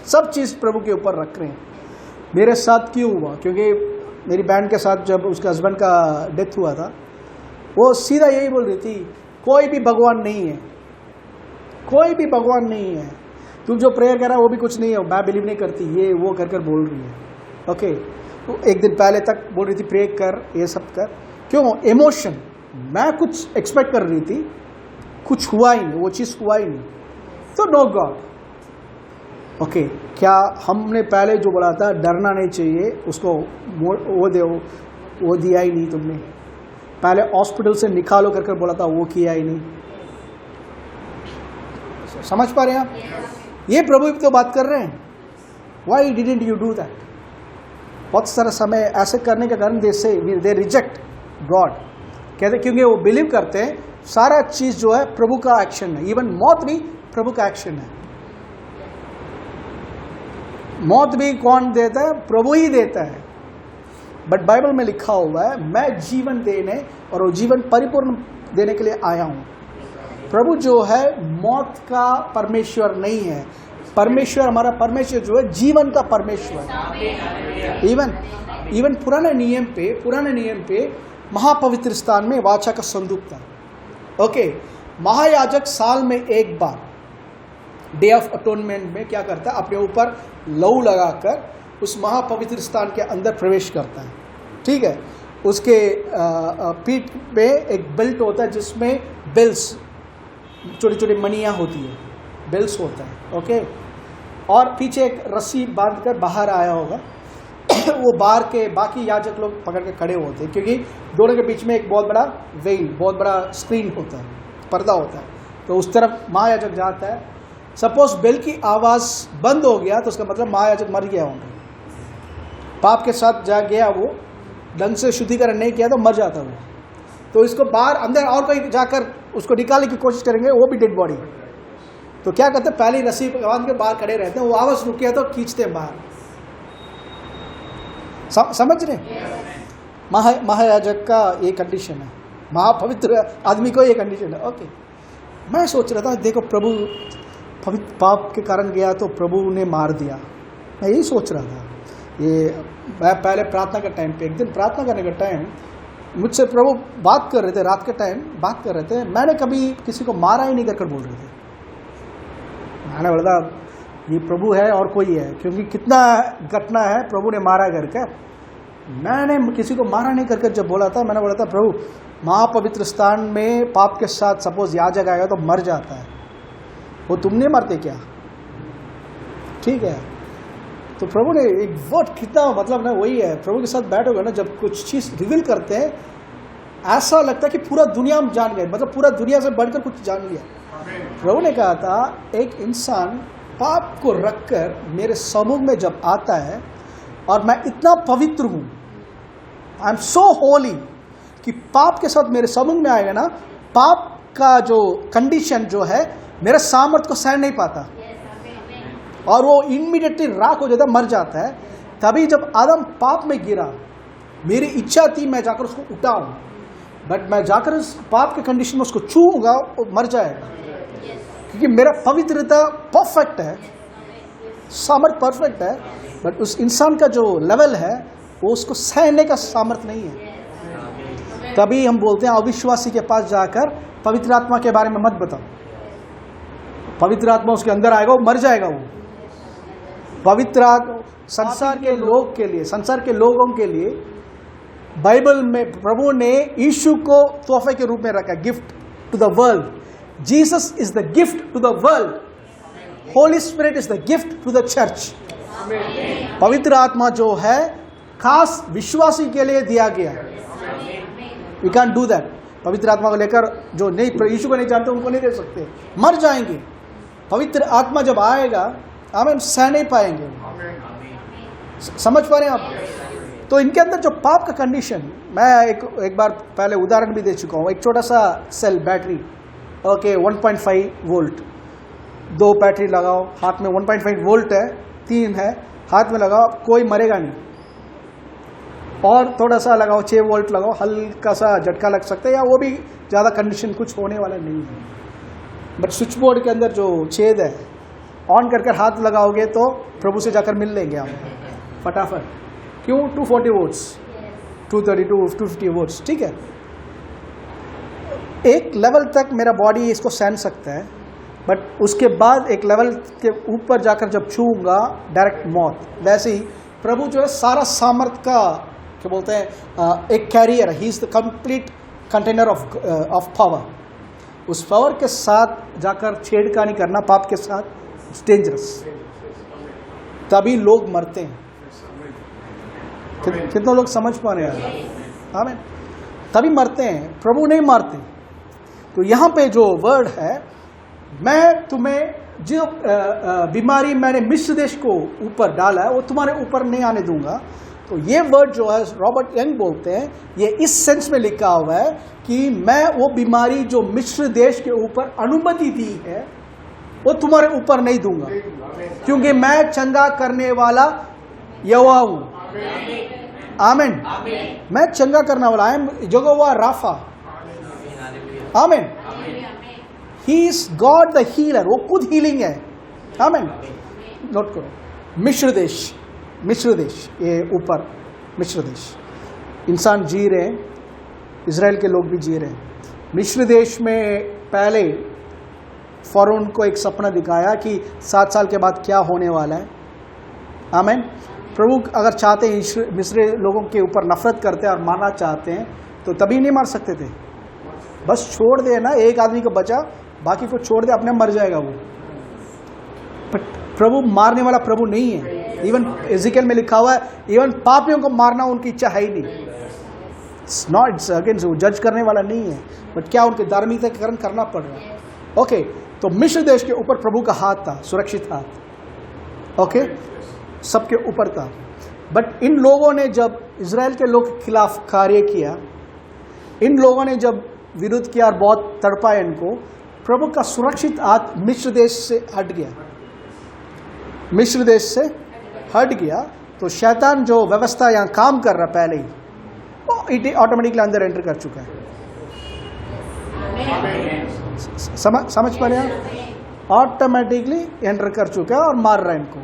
सब चीज़ प्रभु के ऊपर रख रहे हैं। मेरे साथ क्यों हुआ? क्योंकि मेरी बहन के साथ जब उसके हस्बैंड का डेथ हुआ था, वो सीधा यही बोल रही थी, कोई भी भगवान नहीं है, कोई भी भगवान नहीं है, तुम जो प्रेयर कर रहा है वो भी कुछ नहीं है, मैं बिलीव नहीं करती, ये वो कर कर बोल रही है। ओके, तो एक दिन पहले तक बोल रही थी प्रे कर, ये सब कर। क्यों? इमोशन। मैं कुछ एक्सपेक्ट कर रही थी, कुछ हुआ ही नहीं, वो चीज़ हुआ ही नहीं, तो नो गॉड। ओके, क्या हमने पहले जो बोला था डरना नहीं चाहिए, उसको वो दिया ही नहीं तुमने। पहले हॉस्पिटल से निकालो कर कर बोला था, वो किया ही नहीं। समझ पा रहे हैं आप? ये प्रभु तो बात कर रहे हैं, Y didn't you do that? बहुत सारा समय ऐसे करने के कारण दे रिजेक्ट गॉड। कहते क्योंकि वो बिलीव करते हैं सारा चीज जो है प्रभु का एक्शन है, इवन मौत भी प्रभु का एक्शन है। मौत भी कौन देता है? प्रभु ही देता है। बट बाइबल में लिखा हुआ है, मैं जीवन देने और वो जीवन परिपूर्ण देने के लिए आया हूं। प्रभु जो है मौत का परमेश्वर नहीं है। परमेश्वर, हमारा परमेश्वर जो है जीवन का परमेश्वर है। इवन पुराने नियम पे महापवित्र स्थान में वाचा का संदूक था। ओके, महायाजक साल में एक बार डे ऑफ अटोनमेंट में क्या करता है? अपने ऊपर लहू लगाकर उस महापवित्र स्थान के अंदर प्रवेश करता है। ठीक है, उसके पीठ पे एक बेल्ट होता है जिसमें बेल्स, छोटी छोटी मणियाँ होती है, बेल्स होता है। ओके, और पीछे एक रस्सी बांधकर बाहर आया होगा। वो बाहर के बाकी याजक लोग पकड़ के खड़े होते हैं, क्योंकि दोनों के बीच में एक बहुत बड़ा वेल, बहुत बड़ा स्क्रीन होता है, पर्दा होता है। तो उस तरफ महायाजक जाता है। सपोज बेल की आवाज़ बंद हो गया तो उसका मतलब महायाजक मर गया होगा, पाप के साथ जा गया, वो ढंग से शुद्धिकरण नहीं किया तो मर जाता वो। तो इसको बाहर अंदर और कोई जाकर उसको निकालने की कोशिश करेंगे, वो भी डेड बॉडी। तो क्या करते हैं? पहली रस्सी बांध के बाहर खड़े रहते हैं, वो आवाज़ रुक गया तो खींचते हैं बाहर। समझ रहे? महायाजक का ये कंडीशन है, महापवित्र आदमी को ये कंडीशन है। ओके, मैं सोच रहा था देखो प्रभु पवित्र पाप के कारण गया तो प्रभु ने मार दिया, मैं यही सोच रहा था। ये मैं पहले प्रार्थना के टाइम पे, एक दिन प्रार्थना करने के टाइम मुझसे प्रभु बात कर रहे थे, रात के टाइम बात कर रहे थे। मैंने कभी किसी को मारा ही नहीं कर बोल रहे थे। मैंने बोला ये प्रभु है और कोई है, क्योंकि कितना घटना है प्रभु ने मारा करके। मैंने किसी को मारा नहीं करके जब बोला था, मैंने बोला था प्रभु महापवित्र स्थान में पाप के साथ सपोज याजक आएगा तो मर जाता है, वो तुम नहीं मरते क्या? ठीक है, तो प्रभु ने एक वर्ड कितना मतलब ना वही है, प्रभु के साथ बैठोगे ना, जब कुछ चीज़ रिवील करते हैं ऐसा लगता है कि पूरा दुनिया हम जान गए, मतलब पूरा दुनिया से बढ़कर कुछ जान लिया। प्रभु ने कहा था एक इंसान पाप को रखकर मेरे सम्मुख में जब आता है और मैं इतना पवित्र हूँ, आई एम सो होली, कि पाप के साथ मेरे सम्मुख में आएगा ना, पाप का जो कंडीशन जो है मेरे सामर्थ्य को सहन नहीं पाता और वो इमीडिएटली राख हो जाता, मर जाता है। तभी जब आदम पाप में गिरा, मेरी इच्छा थी मैं जाकर उसको उठाऊं, बट मैं जाकर उस पाप के कंडीशन में उसको छूऊंगा, वो मर जाएगा, क्योंकि मेरा पवित्रता परफेक्ट है, सामर्थ्य परफेक्ट है, बट उस इंसान का जो लेवल है वो उसको सहने का सामर्थ्य नहीं है। तभी हम बोलते हैं अविश्वासी के पास जाकर पवित्र आत्मा के बारे में मत बताओ, पवित्र आत्मा उसके अंदर आएगा वो मर जाएगा वो। पवित्र संसार के लोग के लिए, संसार के लोगों के लिए बाइबल में प्रभु ने यीशु को तोहफे के रूप में रखा, gift to the world. Jesus is the gift to the world, Holy Spirit is the gift to the church. पवित्र आत्मा जो है खास विश्वासी के लिए दिया गया। We can do that. पवित्र आत्मा को लेकर जो नहीं यीशु को नहीं जानते उनको नहीं दे सकते, मर जाएंगे। पवित्र आत्मा जब आएगा आमीन, सह नहीं पाएंगे। समझ पा रहे हैं आप? तो इनके अंदर जो पाप का कंडीशन, मैं एक बार पहले उदाहरण भी दे चुका हूँ। एक छोटा सा cell battery, okay, 1.5 volt, 2 battery लगाओ हाथ में, 1.5 वोल्ट है, 3 है, हाथ में लगाओ, कोई मरेगा नहीं। और थोड़ा सा लगाओ, 6 वोल्ट लगाओ, हल्का सा झटका लग सकता है, या वो भी ज़्यादा कंडीशन कुछ होने वाला नहीं है। बट स्विच बोर्ड के अंदर जो छेद है, ऑन करके हाथ लगाओगे तो प्रभु से जाकर मिल लेंगे हम फटाफट। क्यों? 240 वोल्ट्स, 232, 250 वोल्ट्स, ठीक है। एक लेवल तक मेरा बॉडी इसको सहन सकता है, बट उसके बाद एक लेवल के ऊपर जाकर जब छूऊंगा डायरेक्ट मौत। वैसे ही प्रभु जो है सारा सामर्थ का, क्या बोलते हैं, एक carrier, he is the complete container of power. उस पावर के साथ जाकर छेड़खानी करना पाप के साथ, इट्स डेंजरस। तभी लोग मरते हैं। कितने लोग समझ पा रहे हैं? आमीन। तभी मरते हैं, प्रभु नहीं मारते। तो यहाँ पे जो वर्ड है, मैं तुम्हें जो बीमारी मैंने मिस्र देश को ऊपर डाला है वो तुम्हारे ऊपर नहीं आने दूंगा। तो ये वर्ड जो है रॉबर्ट यंग बोलते हैं, ये इस सेंस में लिखा हुआ है कि मैं वो बीमारी जो मिस्र देश के ऊपर अनुमति दी है वो तुम्हारे ऊपर नहीं दूंगा, क्योंकि मैं चंगा करने वाला यहोवा हूं। आमीन। मैं चंगा करने वाला, आई एम यहोवा राफा। आमीन। He is God the healer, वो खुद हीलिंग है। आमीन। नोट करो, मिस्र देश, ये ऊपर मिस्र देश, इंसान जी रहे हैं, इजराइल के लोग भी जी रहे हैं। मिस्र देश में पहले फरोन को एक सपना दिखाया कि 7 साल के बाद क्या होने वाला है। आमीन। प्रभु अगर चाहते हैं मिस्र लोगों के ऊपर नफरत करते हैं और मारना चाहते हैं तो तभी नहीं मार सकते थे, बस छोड़ दे ना, एक आदमी को बचा, बाकी को छोड़ दे, अपने मर जाएगा वो। प्रभु मारने वाला प्रभु नहीं है। इवन एजिकल में लिखा हुआ है, इवन पापियों को मारना उनकी इच्छा है ही नहीं। इट्स नॉट, इट्स अगेंस्ट, वो जज करने वाला नहीं है, बट क्या उनके धार्मिकताकरण करना पड़ रहा है। ओके, तो मिस्र देश के ऊपर प्रभु का हाथ था, सुरक्षित हाथ, ओके, सबके ऊपर था। बट इन लोगों ने जब इजराइल के लोग के खिलाफ कार्य किया, इन लोगों ने जब विरोध किया और बहुत तड़पाया इनको, प्रभु का सुरक्षित हाथ मिस्र देश से हट गया, मिस्र देश से हट गया। तो शैतान जो व्यवस्था यहाँ काम कर रहा पहले ही, वो ऑटोमेटिकली अंदर एंटर कर चुका है। समझ पा रहे हैं? ऑटोमेटिकली एंटर कर चुका है और मार रहा है इनको।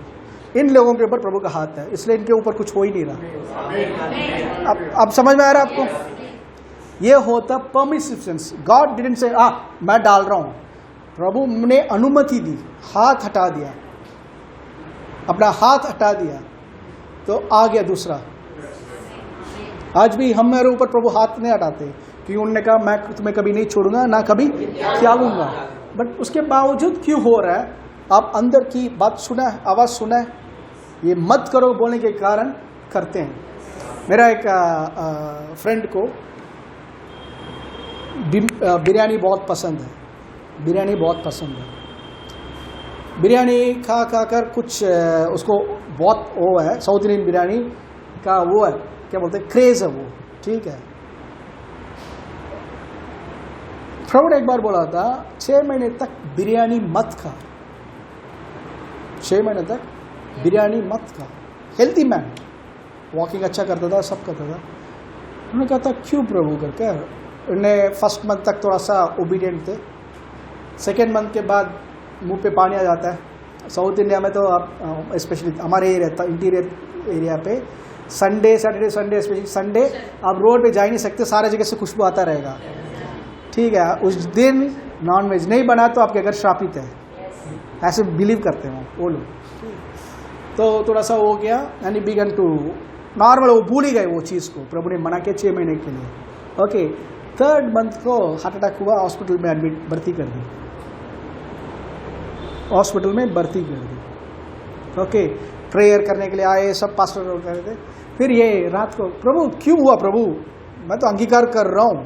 इन लोगों के ऊपर प्रभु का हाथ है, इसलिए इनके ऊपर कुछ हो ही नहीं रहा। अब समझ में आ रहा है आपको? ये होता permissive sense. God didn't say मैं डाल रहा हूं, प्रभु ने अनुमति दी, हाथ हटा दिया, अपना हाथ हटा दिया तो आ गया दूसरा। आज भी हम मेरे ऊपर प्रभु हाथ नहीं हटाते, क्योंकि उन्होंने कहा मैं तुम्हें कभी नहीं छोड़ूंगा, ना कभी त्यागूंगा। बट उसके बावजूद क्यों हो रहा है? आप अंदर की बात सुना है, आवाज सुना है, ये मत करो बोलने के कारण करते हैं। मेरा एक फ्रेंड को बिरयानी बहुत पसंद है, बिरयानी बहुत पसंद है। बिरयानी खा कर कुछ उसको बहुत वो है, साउथ इंडियन बिरयानी का वो है, क्या बोलते हैं, क्रेज है वो, ठीक है। प्रभु ने एक बार बोला था 6 महीने तक बिरयानी मत खा, 6 महीने तक बिरयानी मत खा। हेल्थी मैन, वॉकिंग अच्छा करता था, सब करता था। उन्होंने कहा था क्यों प्रभु करके? उन्हें फर्स्ट मंथ तक थोड़ा सा ओबीडियंट थे, सेकेंड मंथ के बाद मुंह पे पानी आ जाता है। साउथ इंडिया में तो आप स्पेशली हमारे एरिया, इंटीरियर एरिया पे Sunday, Saturday, Sunday, specially Sunday आप रोड पे जा ही नहीं सकते, सारे जगह से खुशबू आता रहेगा, ठीक है। उस दिन नॉन वेज नहीं बना तो आपके घर श्रापित है, ऐसे बिलीव करते हैं वो लोग। तो थोड़ा सा हो गया and he began to normal, वो भूल ही गए वो चीज़ को, प्रभु ने मना किया 6 महीने के लिए। ओके, 3rd मंथ को हार्ट अटैक हुआ, हॉस्पिटल में एडमिट भर्ती कर दी, हॉस्पिटल में भर्ती कर दी। ओके, प्रेयर करने के लिए आए सब पास्टर लोग कर रहे थे। फिर ये रात को, प्रभु क्यों हुआ प्रभु, मैं तो अंगीकार कर रहा हूँ,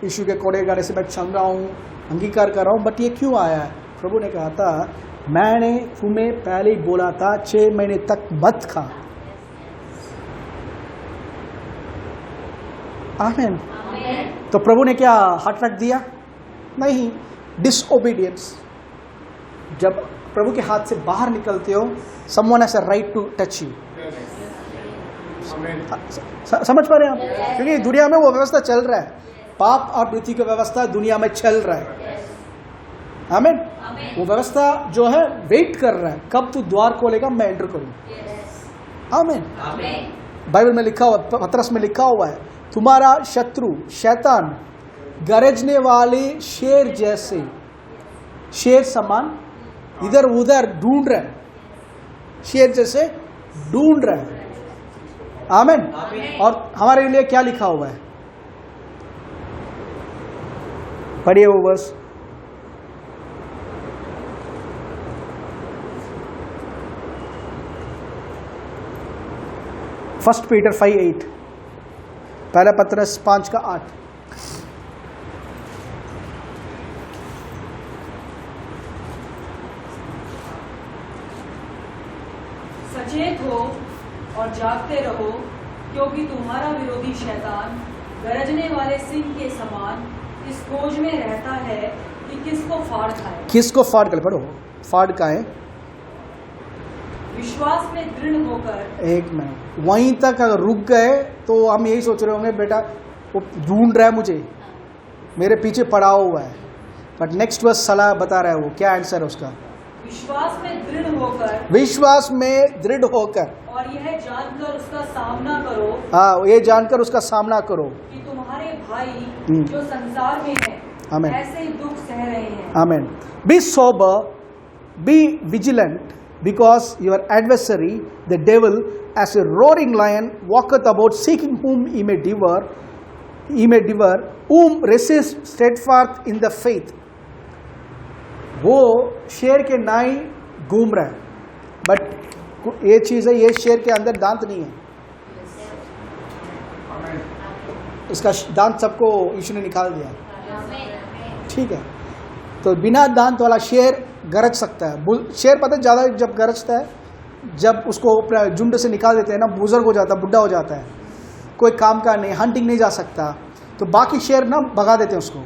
यीशु के कोड़े गाड़े से मैं चल रहा हूँ, अंगीकार कर रहा हूँ, बट ये क्यों आया है? प्रभु ने कहा था मैंने तुम्हें पहले ही बोला था 6 महीने तक मत खा। आमीन। तो प्रभु ने क्या हार्ट अटैक दिया? नहीं, डिसओबीडियंस। जब प्रभु के हाथ से बाहर निकलते हो, someone has a right to touch you. समझ पा रहे हैं आप? क्योंकि दुनिया में वो व्यवस्था चल रहा है, पाप और मृत्यु की व्यवस्था दुनिया में चल रहा है। आमीन। वो व्यवस्था जो है वेट कर रहा है, कब तू द्वार खोलेगा मैं एंटर करूं। आमीन। बाइबल में लिखा हुआ, पतरस में लिखा हुआ है, तुम्हारा शत्रु शैतान गरजने वाले शेर जैसे, शेर समान इधर उधर ढूंढ रहा है, शेर जैसे ढूंढ रहा है। आमीन। और हमारे लिए क्या लिखा हुआ है? पढ़िए वो वर्स। 1 पीटर 5:8, पहला पतरस 5:8। सचेत हो और जागते रहो, क्योंकि तुम्हारा विरोधी शैतान गरजने वाले सिंह के समान इस खोज में रहता है कि किसको फाड़ खाए। किसको फाड़ कर? पढ़ो, फाड़ का है विश्वास में दृढ़ होकर। एक मिनट, वहीं तक अगर रुक गए तो हम यही सोच रहे होंगे बेटा वो ढूंढ रहा है मुझे, मेरे पीछे पड़ा हुआ है। बट नेक्स्ट वर्स सलाह बता रहा है, वो क्या आंसर है उसका? विश्वास में दृढ़ होकर। विश्वास में दृढ़ होकर, और यह जानकर उसका सामना करो। हाँ, ये जानकर उसका सामना करो कि तुम्हारे भाई जो संसार में है आमीन, ऐसे ही दुख सह रहे हैं। आमीन। Be sober, be vigilant, because your adversary the devil as a roaring lion walketh about seeking whom he may devour, whom resist steadfast in the faith। वो शेर के नाई घूम रहा है, बट ये चीज है, ये शेर के अंदर दांत नहीं है, इसका दांत सबको यीशु ने निकाल दिया। ठीक है, तो बिना दांत वाला शेर गरज सकता है। शेर पता है ज़्यादा जब गरजता है, जब उसको अपना झुंड से निकाल देते हैं ना, बुजुर्ग हो जाता है, बुढ़ा हो जाता है, कोई काम का नहीं, हंटिंग नहीं जा सकता, तो बाकी शेर ना भगा देते हैं उसको,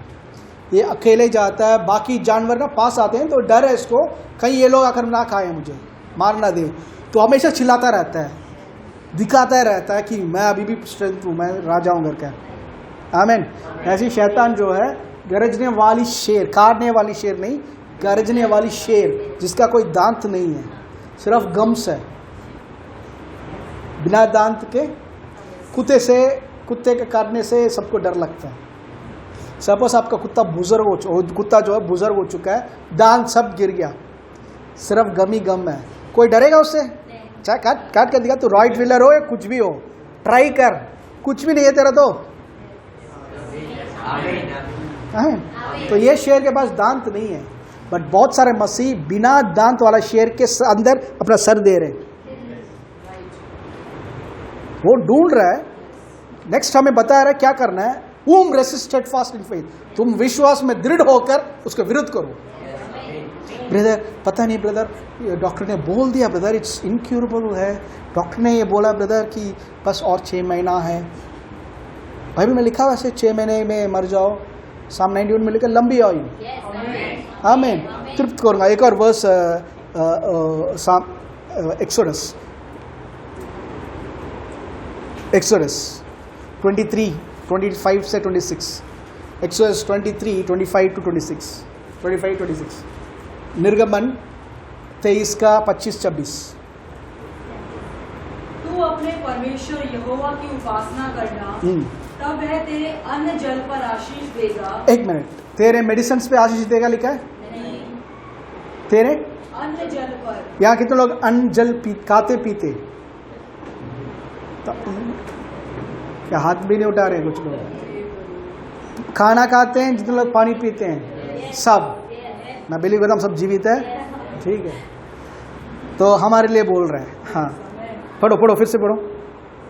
ये अकेले जाता है। बाकी जानवर ना पास आते हैं तो डर है इसको, कहीं ये लोग आकर ना खाए, मुझे मार ना दे, तो हमेशा चिल्लाता रहता है, दिखाता रहता है कि मैं अभी भी स्ट्रेंथ हूँ, मैं राजा हूँ करके। आमीन। ऐसी शैतान जो है गरजने वाली शेर, काटने वाली शेर नहीं, गरजने वाली शेर जिसका कोई दांत नहीं है, सिर्फ गम्स है, बिना दांत के। कुत्ते के काटने से सबको डर लगता है। सपोज आपका कुत्ता जो है बुजुर्ग हो चुका है, दांत सब गिर गया, सिर्फ गम ही गम है, कोई डरेगा उससे? चाहे काट कर दिया, तो रॉयट व्हीलर हो या कुछ भी हो, ट्राई कर, कुछ भी नहीं है तेरा तो। तो ये शेर के पास दांत नहीं है, बट बहुत सारे मसीह बिना दांत वाला शेर के अंदर अपना सर दे रहे, वो ढूंढ रहा है। नेक्स्ट हमें बता रहा है क्या करना है, whom resist steadfast in faith, तुम विश्वास में दृढ़ होकर उसका विरोध करो। ब्रदर पता नहीं ब्रदर, डॉक्टर ने बोल दिया ब्रदर इट्स इनक्यूरेबल है, डॉक्टर ने ये बोला ब्रदर कि बस और 6 महीना है। बाइबल में लिखा वैसे 6 महीने में मर जाओ, साम 91 में लिखा लंबी आयु। आमीन। तृप्त करूंगा। एक और वर्स एक्सोडस 23:25 से 26, एक्सोडस 23:25-26, निर्गमन 23:25-26। तू अपने परमेश्वर यहोवा की उपासना करना, तब वह तेरे अन्न जल पर आशीष देगा। एक मिनट, तेरे मेडिसिन पे आशीष देगा लिखा है? नहीं, तेरे अन्न जल पर। यहाँ कितने लोग अन्न जल खाते पीते? तो क्या हाथ भी नहीं उठा रहे कुछ लोग? खाना खाते हैं, जितने लोग पानी पीते हैं, सब। मैं बिलीव करता हूँ सब जीवित है, ठीक है? तो हमारे लिए बोल रहे हैं। हाँ, पढ़ो पढ़ो, फिर से पढ़ो।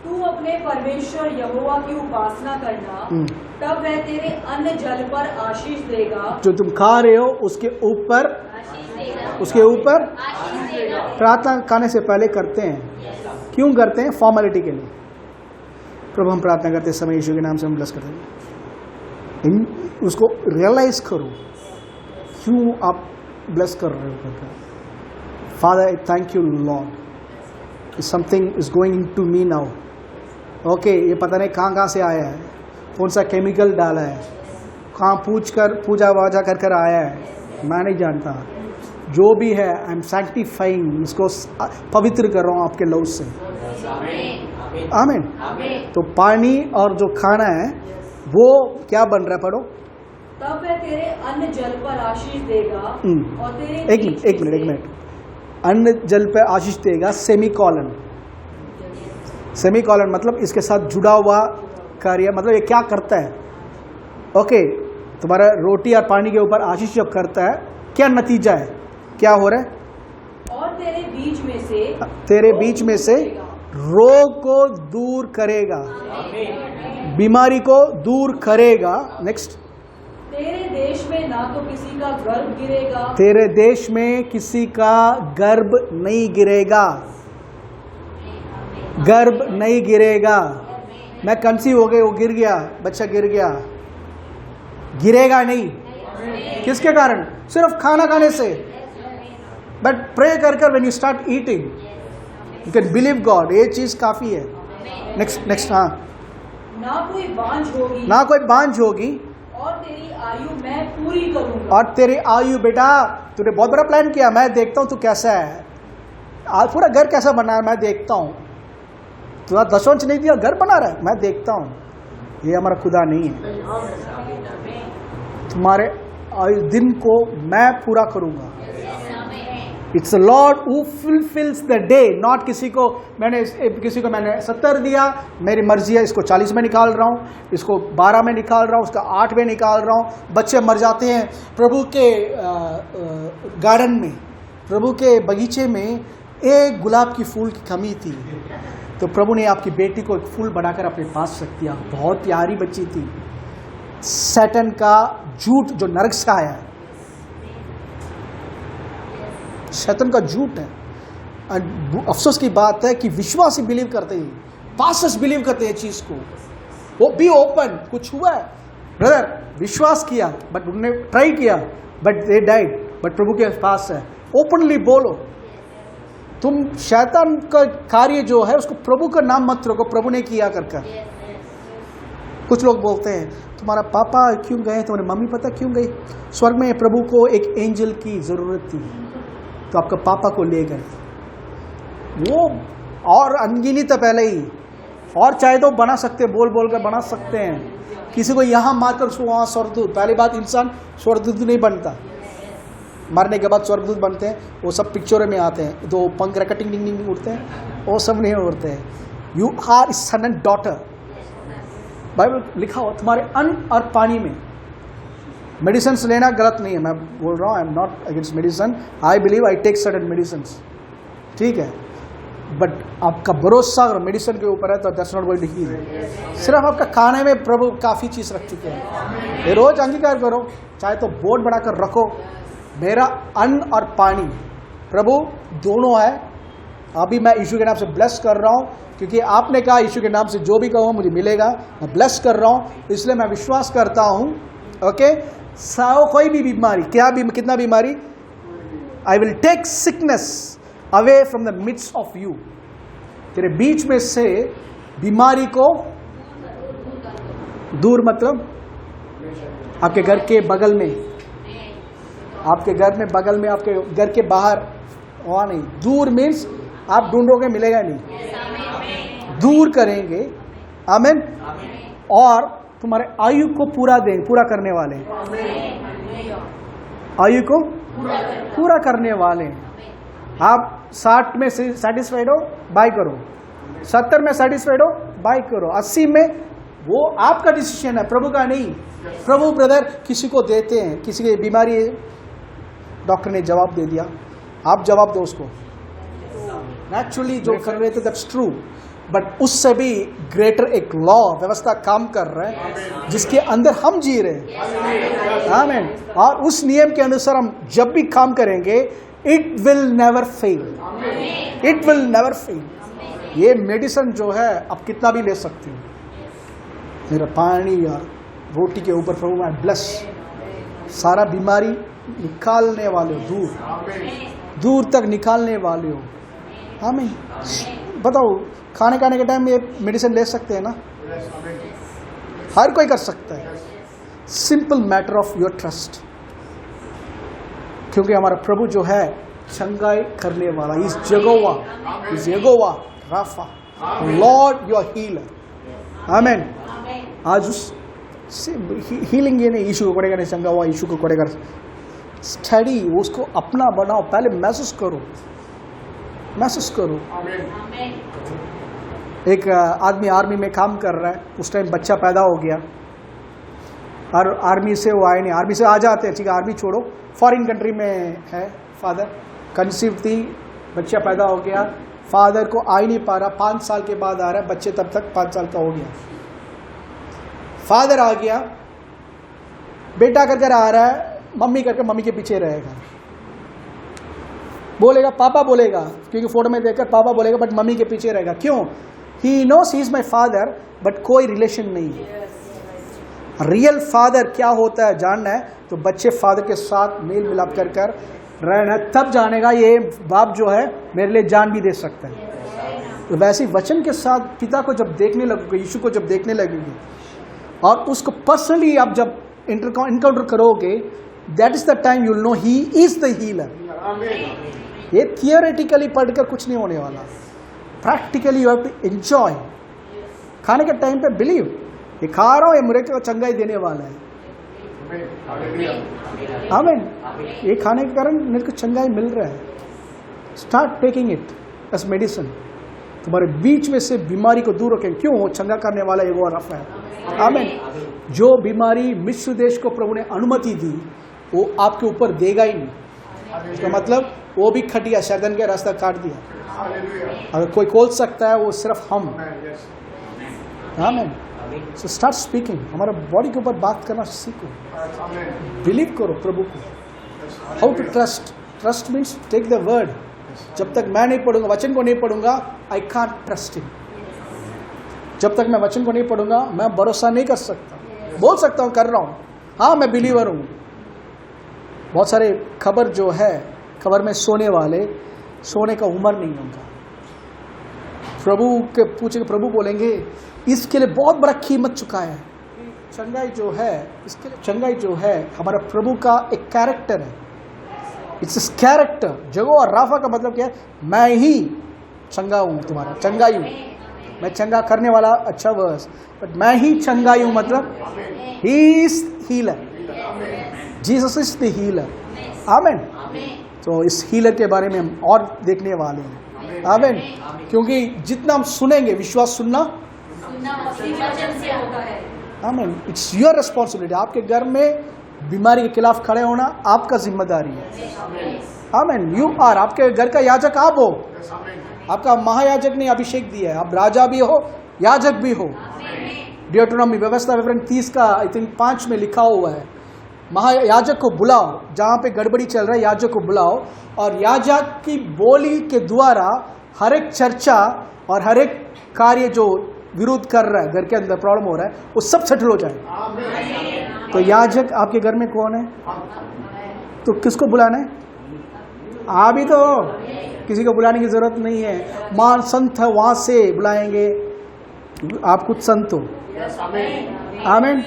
तू अपने परमेश्वर यहोवा की उपासना करना, तब वह तेरे अन्न जल पर आशीष देगा। जो तुम खा रहे हो उसके ऊपर, उसके ऊपर प्रार्थना खाने से पहले करते हैं। क्यों करते हैं? फॉर्मेलिटी के लिए। प्रभु हम प्रार्थना करते समय यीशु के नाम से हम ब्लेस करते हैं। उसको रियलाइज करो क्यों आप ब्लेस कर रहे हो। Father I thank you Lord, something is going into me now. Okay, ये पता नहीं कहाँ से आया है, कौन सा केमिकल डाला है, कहाँ पूजा वाजा कर कर आया है, मैं नहीं जानता। जो भी है आई एम सैंक्टिफाइंग, इसको पवित्र कर रहा हूँ आपके लव से। आमीन। तो पानी और जो खाना है वो क्या बन रहा है? पढ़ो। तब वह तेरे अन्न जल पर आशीष देगा और तेरे एक मिनट अन्न जल पर आशीष देगा, सेमीकॉलन। सेमीकॉलन मतलब इसके साथ जुड़ा हुआ कार्य, मतलब ये क्या करता है? ओके, तुम्हारा रोटी और पानी के ऊपर आशीष जब करता है, क्या नतीजा है, क्या हो रहा है? और तेरे बीच में से रोग को दूर करेगा, बीमारी को दूर करेगा। नेक्स्ट, तेरे देश में ना तो किसी का गर्भ गिरेगा, तेरे देश में किसी का गर्भ नहीं गिरेगा, गर्भ नहीं गिरेगा। मैं कंसीव हो गई, वो गिर गया, बच्चा गिर गया, गिरेगा नहीं। किसके कारण? सिर्फ खाना खाने से। बट प्रे कर कर when you start eating you can believe God, ये चीज काफी है। नेक्स्ट हाँ, ना कोई बांझ होगी और तेरी आयु मैं पूरी करूंगा। और तेरी आयु, बेटा तूने बहुत बड़ा प्लान किया, मैं देखता हूं तू कैसा है, आज पूरा घर कैसा बना है मैं देखता हूं। तू दशवंश नहीं दिया, घर बना रहा है, मैं देखता हूं। ये हमारा खुदा नहीं है। तुम्हारे आयु दिन को मैं पूरा करूंगा। It's a Lord who fulfils the day, not किसी को मैंने 70 दिया, मेरी मर्जी है, इसको 40 में निकाल रहा हूँ, इसको 12 में निकाल रहा हूँ, उसका 8 में निकाल रहा हूँ। बच्चे मर जाते हैं। प्रभु के गार्डन में, प्रभु के बगीचे में एक गुलाब की फूल की कमी थी, तो प्रभु ने आपकी बेटी को एक फूल बनाकर अपने पास रख दिया। बहुत प्यारी बच्ची थी। सैटन का झूठ जो नरक से आया है, शैतान का झूठ है। अफसोस की बात है कि विश्वासी बिलीव करते हैं, पास्टर्स बिलीव करते हैं चीज को। वो भी ओपन, कुछ हुआ है ब्रदर, विश्वास किया बट उन्होंने ट्राई किया बट दे डाइड, बट प्रभु के पास है। ओपनली बोलो, तुम शैतान का कार्य जो है उसको प्रभु का नाम मत रखो, प्रभु ने किया कर कर। कुछ लोग बोलते हैं तुम्हारा पापा क्यों गए, तुम्हारी मम्मी पता क्यों गई? स्वर्ग में प्रभु को एक एंजल की जरूरत थी तो आपका पापा को ले गए। वो और अनगिनत पहले ही, और चाहे तो बना सकते, बोल बोल कर बना सकते हैं। किसी को यहाँ मारकर उसको वहाँ स्वर्गदूत। पहली बात, इंसान स्वर्गदूत नहीं बनता, मरने के बाद स्वर्गदूत बनते हैं। वो सब पिक्चरों में आते हैं, दो पंख रखा टिंग टिंग टिंग उड़ते हैं, वो सब नहीं उड़ते हैं। You are son and daughter, Bible लिखा हो तुम्हारे अन्न और पानी में। मेडिसिन लेना गलत नहीं है, मैं बोल रहा हूँ, I am not against medicine, I believe I take certain medicine, ठीक है, बट आपका भरोसा अगर मेडिसिन के ऊपर है तो that's not going to heal. सिर्फ आपका खाने में प्रभु काफ़ी चीज़ रख चुके हैं। ये रोज अंगीकार करो, चाहे तो बोर्ड बनाकर रखो, मेरा अन्न और पानी प्रभु दोनों है। अभी मैं यीशु के नाम से ब्लेस कर रहा हूँ, क्योंकि आपने कहा यीशु के नाम से जो भी कहो मुझे मिलेगा। मैं ब्लेस कर रहा हूँ, इसलिए मैं विश्वास करता हूँ। ओके, कोई भी बीमारी, कितना बीमारी, I will take sickness away from the midst of you. तेरे बीच में से बीमारी को दूर, मतलब आपके घर के बगल में, आपके घर में बगल में, आपके घर के बाहर, वहाँ नहीं। दूर मीन्स आप ढूंढोगे मिलेगा नहीं, दूर करेंगे। आमीन। और तुम्हारे आयु को पूरा करने वाले, आयु को पूरा करने वाले हैं। आप 60 में सेटिस्फाइड हो, बाय करो। 70 में सेटिस्फाइड हो, बाय करो। 80 में, वो आपका डिसीजन है, प्रभु का नहीं। प्रभु ब्रदर किसी को देते हैं, किसी की बीमारी है, डॉक्टर ने जवाब दे दिया, आप जवाब दो उसको। नेचुरली जो कर रहे थे दैट्स ट्रू, बट उससे भी ग्रेटर एक लॉ व्यवस्था काम कर रहा है जिसके अंदर हम जी रहे हैं। आमीन। और उस नियम के अनुसार हम जब भी काम करेंगे, it will never fail, it will never fail. ये मेडिसिन जो है आप कितना भी ले सकते हो, मेरा पानी और रोटी के ऊपर प्रभु मैं ब्लेस, सारा बीमारी निकालने वाले हो, दूर दूर तक निकालने वाले हो। आमीन। बताओ, खाने के टाइम ये मेडिसिन ले सकते हैं ना? हर कोई कर सकता है। Simple matter of your trust, क्योंकि हमारा प्रभु जो है चंगाई करने वाला, इस यहोवा राफा, लॉर्ड योर हीलर। आमीन। आज उस हीलिंग ये नहीं यीशु को कोड़ेगा, नहीं चंगा हुआ यीशु को कोड़ेगा। स्टडी, उसको अपना बनाओ, पहले महसूस करो, महसूस करो। एक आदमी आर्मी में काम कर रहा है, उस टाइम बच्चा पैदा हो गया और आर्मी से वो आए नहीं, आर्मी से आ जाते हैं, ठीक है, आर्मी छोड़ो, फॉरेन कंट्री में है, फादर कंसीव थी, बच्चा पैदा हो गया, फादर को आ ही नहीं पा रहा, 5 साल के बाद आ रहा है, बच्चे तब तक 5 साल का हो गया। फादर आ गया, बेटा करके आ रहा है, मम्मी करके मम्मी के पीछे रहेगा, बोलेगा पापा बोलेगा, क्योंकि फोटो में देखकर पापा बोलेगा, बट मम्मी के पीछे रहेगा। क्यों? He knows he is my father, but कोई रिलेशन नहीं है। रियल फादर क्या होता है जानना है तो बच्चे फादर के साथ मेल मिलाप कर कर रहना, तब जानेगा ये बाप जो है मेरे लिए जान भी दे सकता है। तो वैसे वचन के साथ पिता को जब देखने लगोगे, यीशु को जब देखने लगेंगे और उसको पर्सनली आप जब इनकाउंटर करोगे, that is the time you will know he is the healer. ये थियोरेटिकली पढ़कर कुछ नहीं होने वाला, practically you have to enjoy. खाने के टाइम पे बिलीव, ये खा रहा हूं, ये मुझे को चंगाई देने वाला है। आमीन। ये खाने के कारण मेरे को चंगाई मिल रहा है। Start taking it as medicine. तुम्हारे बीच में से बीमारी को दूर रखें। क्यों? वो चंगा करने वाला यहोवा राफा है। आमीन। जो बीमारी मिस्र देश को प्रभु ने अनुमति दी, वो आपके ऊपर देगा ही नहीं। इसका मतलब वो भी खटिया, शैतान का रास्ता काट दिया। अगर कोई खोल सकता है वो सिर्फ हम। आमीन। So start speaking. हमारा बॉडी के ऊपर बात करना सीखो, बिलीव करो प्रभु को। How to trust? Trust means take the word. जब तक मैं नहीं पढ़ूंगा, वचन को नहीं पढ़ूंगा, आई कांट ट्रस्ट हिम। जब तक मैं वचन को नहीं पढ़ूंगा, मैं भरोसा नहीं कर सकता। बोल सकता हूं कर रहा हूं, हाँ मैं बिलीवर हूं। बहुत सारे खबर जो है, खबर में सोने वाले, सोने का उम्र नहीं उनका। प्रभु के पूछे, प्रभु बोलेंगे इसके लिए बहुत बड़ा कीमत चुका है। चंगाई जो है, इसके लिए चंगाई जो है हमारा प्रभु का एक कैरेक्टर है। It's character. जगो और राफा का मतलब क्या है? मैं ही चंगा हूं, तुम्हारा चंगाई हूं। मैं चंगा करने वाला, अच्छा वर्स, बट मैं ही चंगाई हूं, मतलब he is healer. Jesus is the healer. आमीन। तो इस हीलर के बारे में हम और देखने वाले हैं। आमीन। क्योंकि जितना हम सुनेंगे, विश्वास सुनना आमीन, इट्स योर रिस्पॉन्सिबिलिटी। आपके घर में बीमारी के खिलाफ खड़े होना आपका जिम्मेदारी है। आमीन। यू आर, आपके घर का याजक आप हो। आपका महायाजक ने अभिषेक दिया है, आप राजा भी हो, याजक भी हो। डियोट्रोनॉमी व्यवस्था विवरण 30 का आई थिंक 5 में लिखा हुआ है, महायाजक को बुलाओ। जहां पे गड़बड़ी चल रहा है, याजक को बुलाओ, और याजक की बोली के द्वारा हर एक चर्चा और हर एक कार्य जो विरोध कर रहा है, घर के अंदर प्रॉब्लम हो रहा है, वो सब सेटल हो जाए। तो याजक आपके घर में कौन है? तो किसको बुलाना है? आप ही तो, किसी को बुलाने की जरूरत नहीं है। मान संत है, वहां से बुलाएंगे। आप कुछ संत हो। आमीन।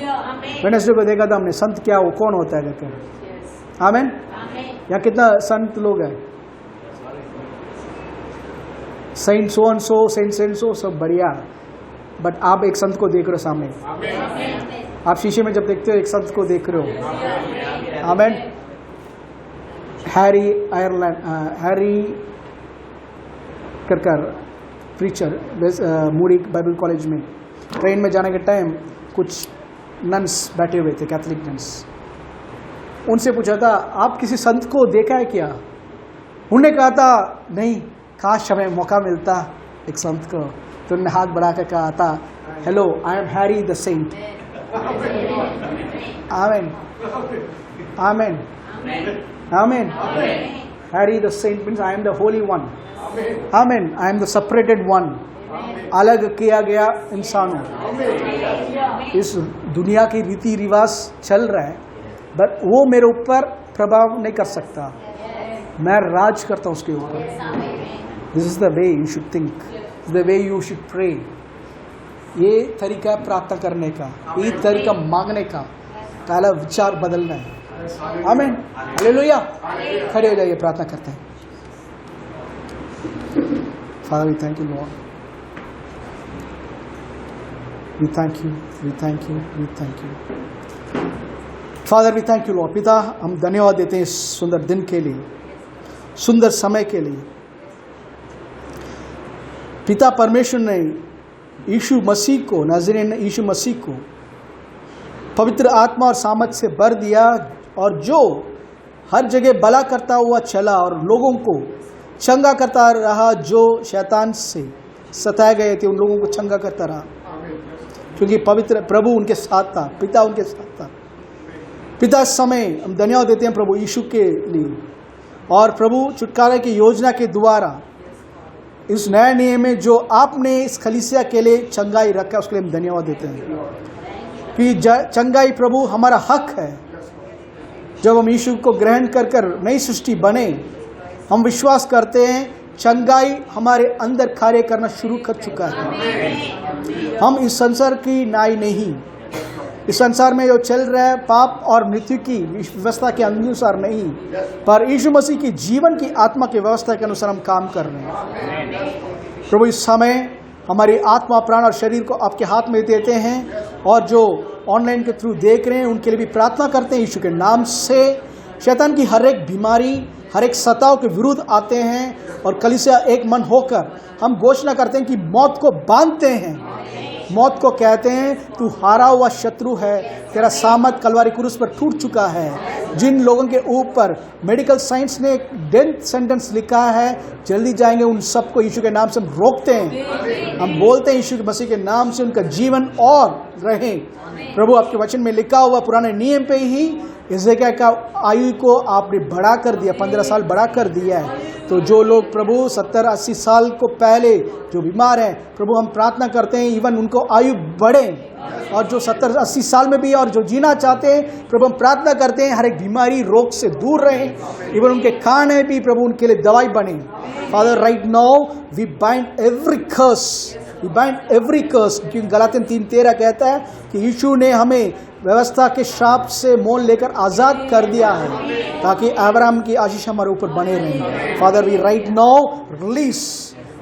वेडनेसडे को देखा था हमने, संत क्या हो, कौन होता है कहते। आमीन। यहाँ कितना संत लोग हैं? Saint so and so, saint so, सब बढ़िया, बट आप एक संत को देख रहे हो सामने। आप शीशे में जब देखते हो, एक संत को देख रहे हो। आमीन। हैरी कर प्रीचर मूडी बाइबल कॉलेज में ट्रेन में जाने के टाइम कुछ नन्स बैठे हुए थे, कैथोलिक नन्स। उनसे पूछा था, आप किसी संत को देखा है क्या? उन्होंने कहा था, नहीं, काश हमें मौका मिलता एक संत को। तो उन्होंने हाथ बढ़ा कर कहा था, hello, I am Harry the saint. आमेन, आमेन, आमेन। Harry the saint means I am the holy one. आमेन, I am the separated one, अलग किया गया इंसान हूँ। इस दुनिया की रीति रिवाज चल रहा है, बट वो मेरे ऊपर प्रभाव नहीं कर सकता, मैं राज करता हूँ उसके ऊपर। This is the way you should think, the way you should pray. ये तरीका प्रार्थना करने का, ये तरीका मांगने का, पहला विचार बदलना है। आमीन, हालेलुया। खड़े हो जाइए, प्रार्थना करते हैं। Father, we thank you, Lord. We thank you, we thank you, we thank you. Father, we thank you, Lord. पिता, हम धन्यवाद देते हैं इस सुंदर दिन के लिए, सुंदर समय के लिए। पिता परमेश्वर ने यीशु मसीह को, नाज़रेन यीशु मसीह को पवित्र आत्मा और सामर्थ से भर दिया, और जो हर जगह भला करता हुआ चला और लोगों को चंगा करता रहा, जो शैतान से सताए गए थे उन लोगों को चंगा करता रहा, क्योंकि पवित्र प्रभु उनके साथ था, पिता उनके साथ था। पिता, समय हम धन्यवाद देते हैं प्रभु यीशु के लिए, और प्रभु छुटकारे की योजना के द्वारा इस नए नियम में जो आपने इस कलीसिया के लिए चंगाई रखा, उसके लिए हम धन्यवाद देते हैं कि चंगाई प्रभु हमारा हक है। जब हम यीशु को ग्रहण कर कर नई सृष्टि बने, हम विश्वास करते हैं चंगाई हमारे अंदर कार्य करना शुरू कर चुका है। हम इस संसार की नाई नहीं, इस संसार में जो चल रहा है पाप और मृत्यु की व्यवस्था के अनुसार नहीं, पर यीशु मसीह की जीवन की आत्मा की व्यवस्था के अनुसार हम काम कर रहे हैं। प्रभु, इस समय हमारी आत्मा, प्राण और शरीर को आपके हाथ में देते हैं, और जो ऑनलाइन के थ्रू देख रहे हैं उनके लिए भी प्रार्थना करते हैं। यीशु के नाम से शैतान की हर एक बीमारी, हर एक सताव के विरुद्ध आते हैं, और कलीसिया एक मन होकर हम घोषणा करते हैं कि मौत को बांधते हैं, मौत को कहते हैं तू हारा हुआ शत्रु है, तेरा सामर्थ कलवारी क्रूस पर टूट चुका है। जिन लोगों के ऊपर मेडिकल साइंस ने डेथ सेंटेंस लिखा है, जल्दी जाएंगे, उन सबको यीशु के नाम से हम रोकते हैं। हम बोलते हैं यीशु मसीह के नाम से उनका जीवन और रहे। प्रभु, आपके वचन में लिखा हुआ पुराने नियम पे ही हिजकिय्याह का आयु को आपने बढ़ा कर दिया, 15 साल बढ़ा कर दिया है। तो जो लोग प्रभु 70-80 साल को पहले जो बीमार हैं, प्रभु हम प्रार्थना करते हैं इवन उनको आयु बढ़े, और जो 70-80 साल में भी और जो जीना चाहते हैं, प्रभु हम प्रार्थना करते हैं हर एक बीमारी, रोग से दूर रहें, इवन उनके खाने भी प्रभु उनके लिए दवाई बने। Father, right now we bind every curse, we bind every curse, क्योंकि गलातियन 3:13 कहता है कि यीशु ने हमें व्यवस्था के श्राप से मोल लेकर आज़ाद कर दिया है, ताकि अब्राहम की आशीष हमारे ऊपर बने रहें। Father, we right now release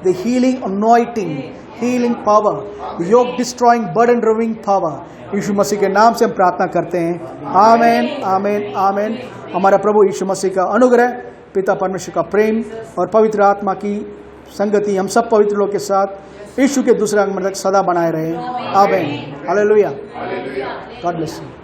the healing anointing, healing power, the yoke destroying, burden removing power. यीशु मसीह के नाम से हम प्रार्थना करते हैं। आमेन, आमेन, आमेन। हमारा प्रभु यीशु मसीह का अनुग्रह, पिता परमेश्वर का प्रेम और पवित्र आत्मा की संगति हम सब पवित्र लोग के साथ यीशु के दूसरे आगमन तक सदा बनाए रहे। आमेन, हालेलुया। God bless you.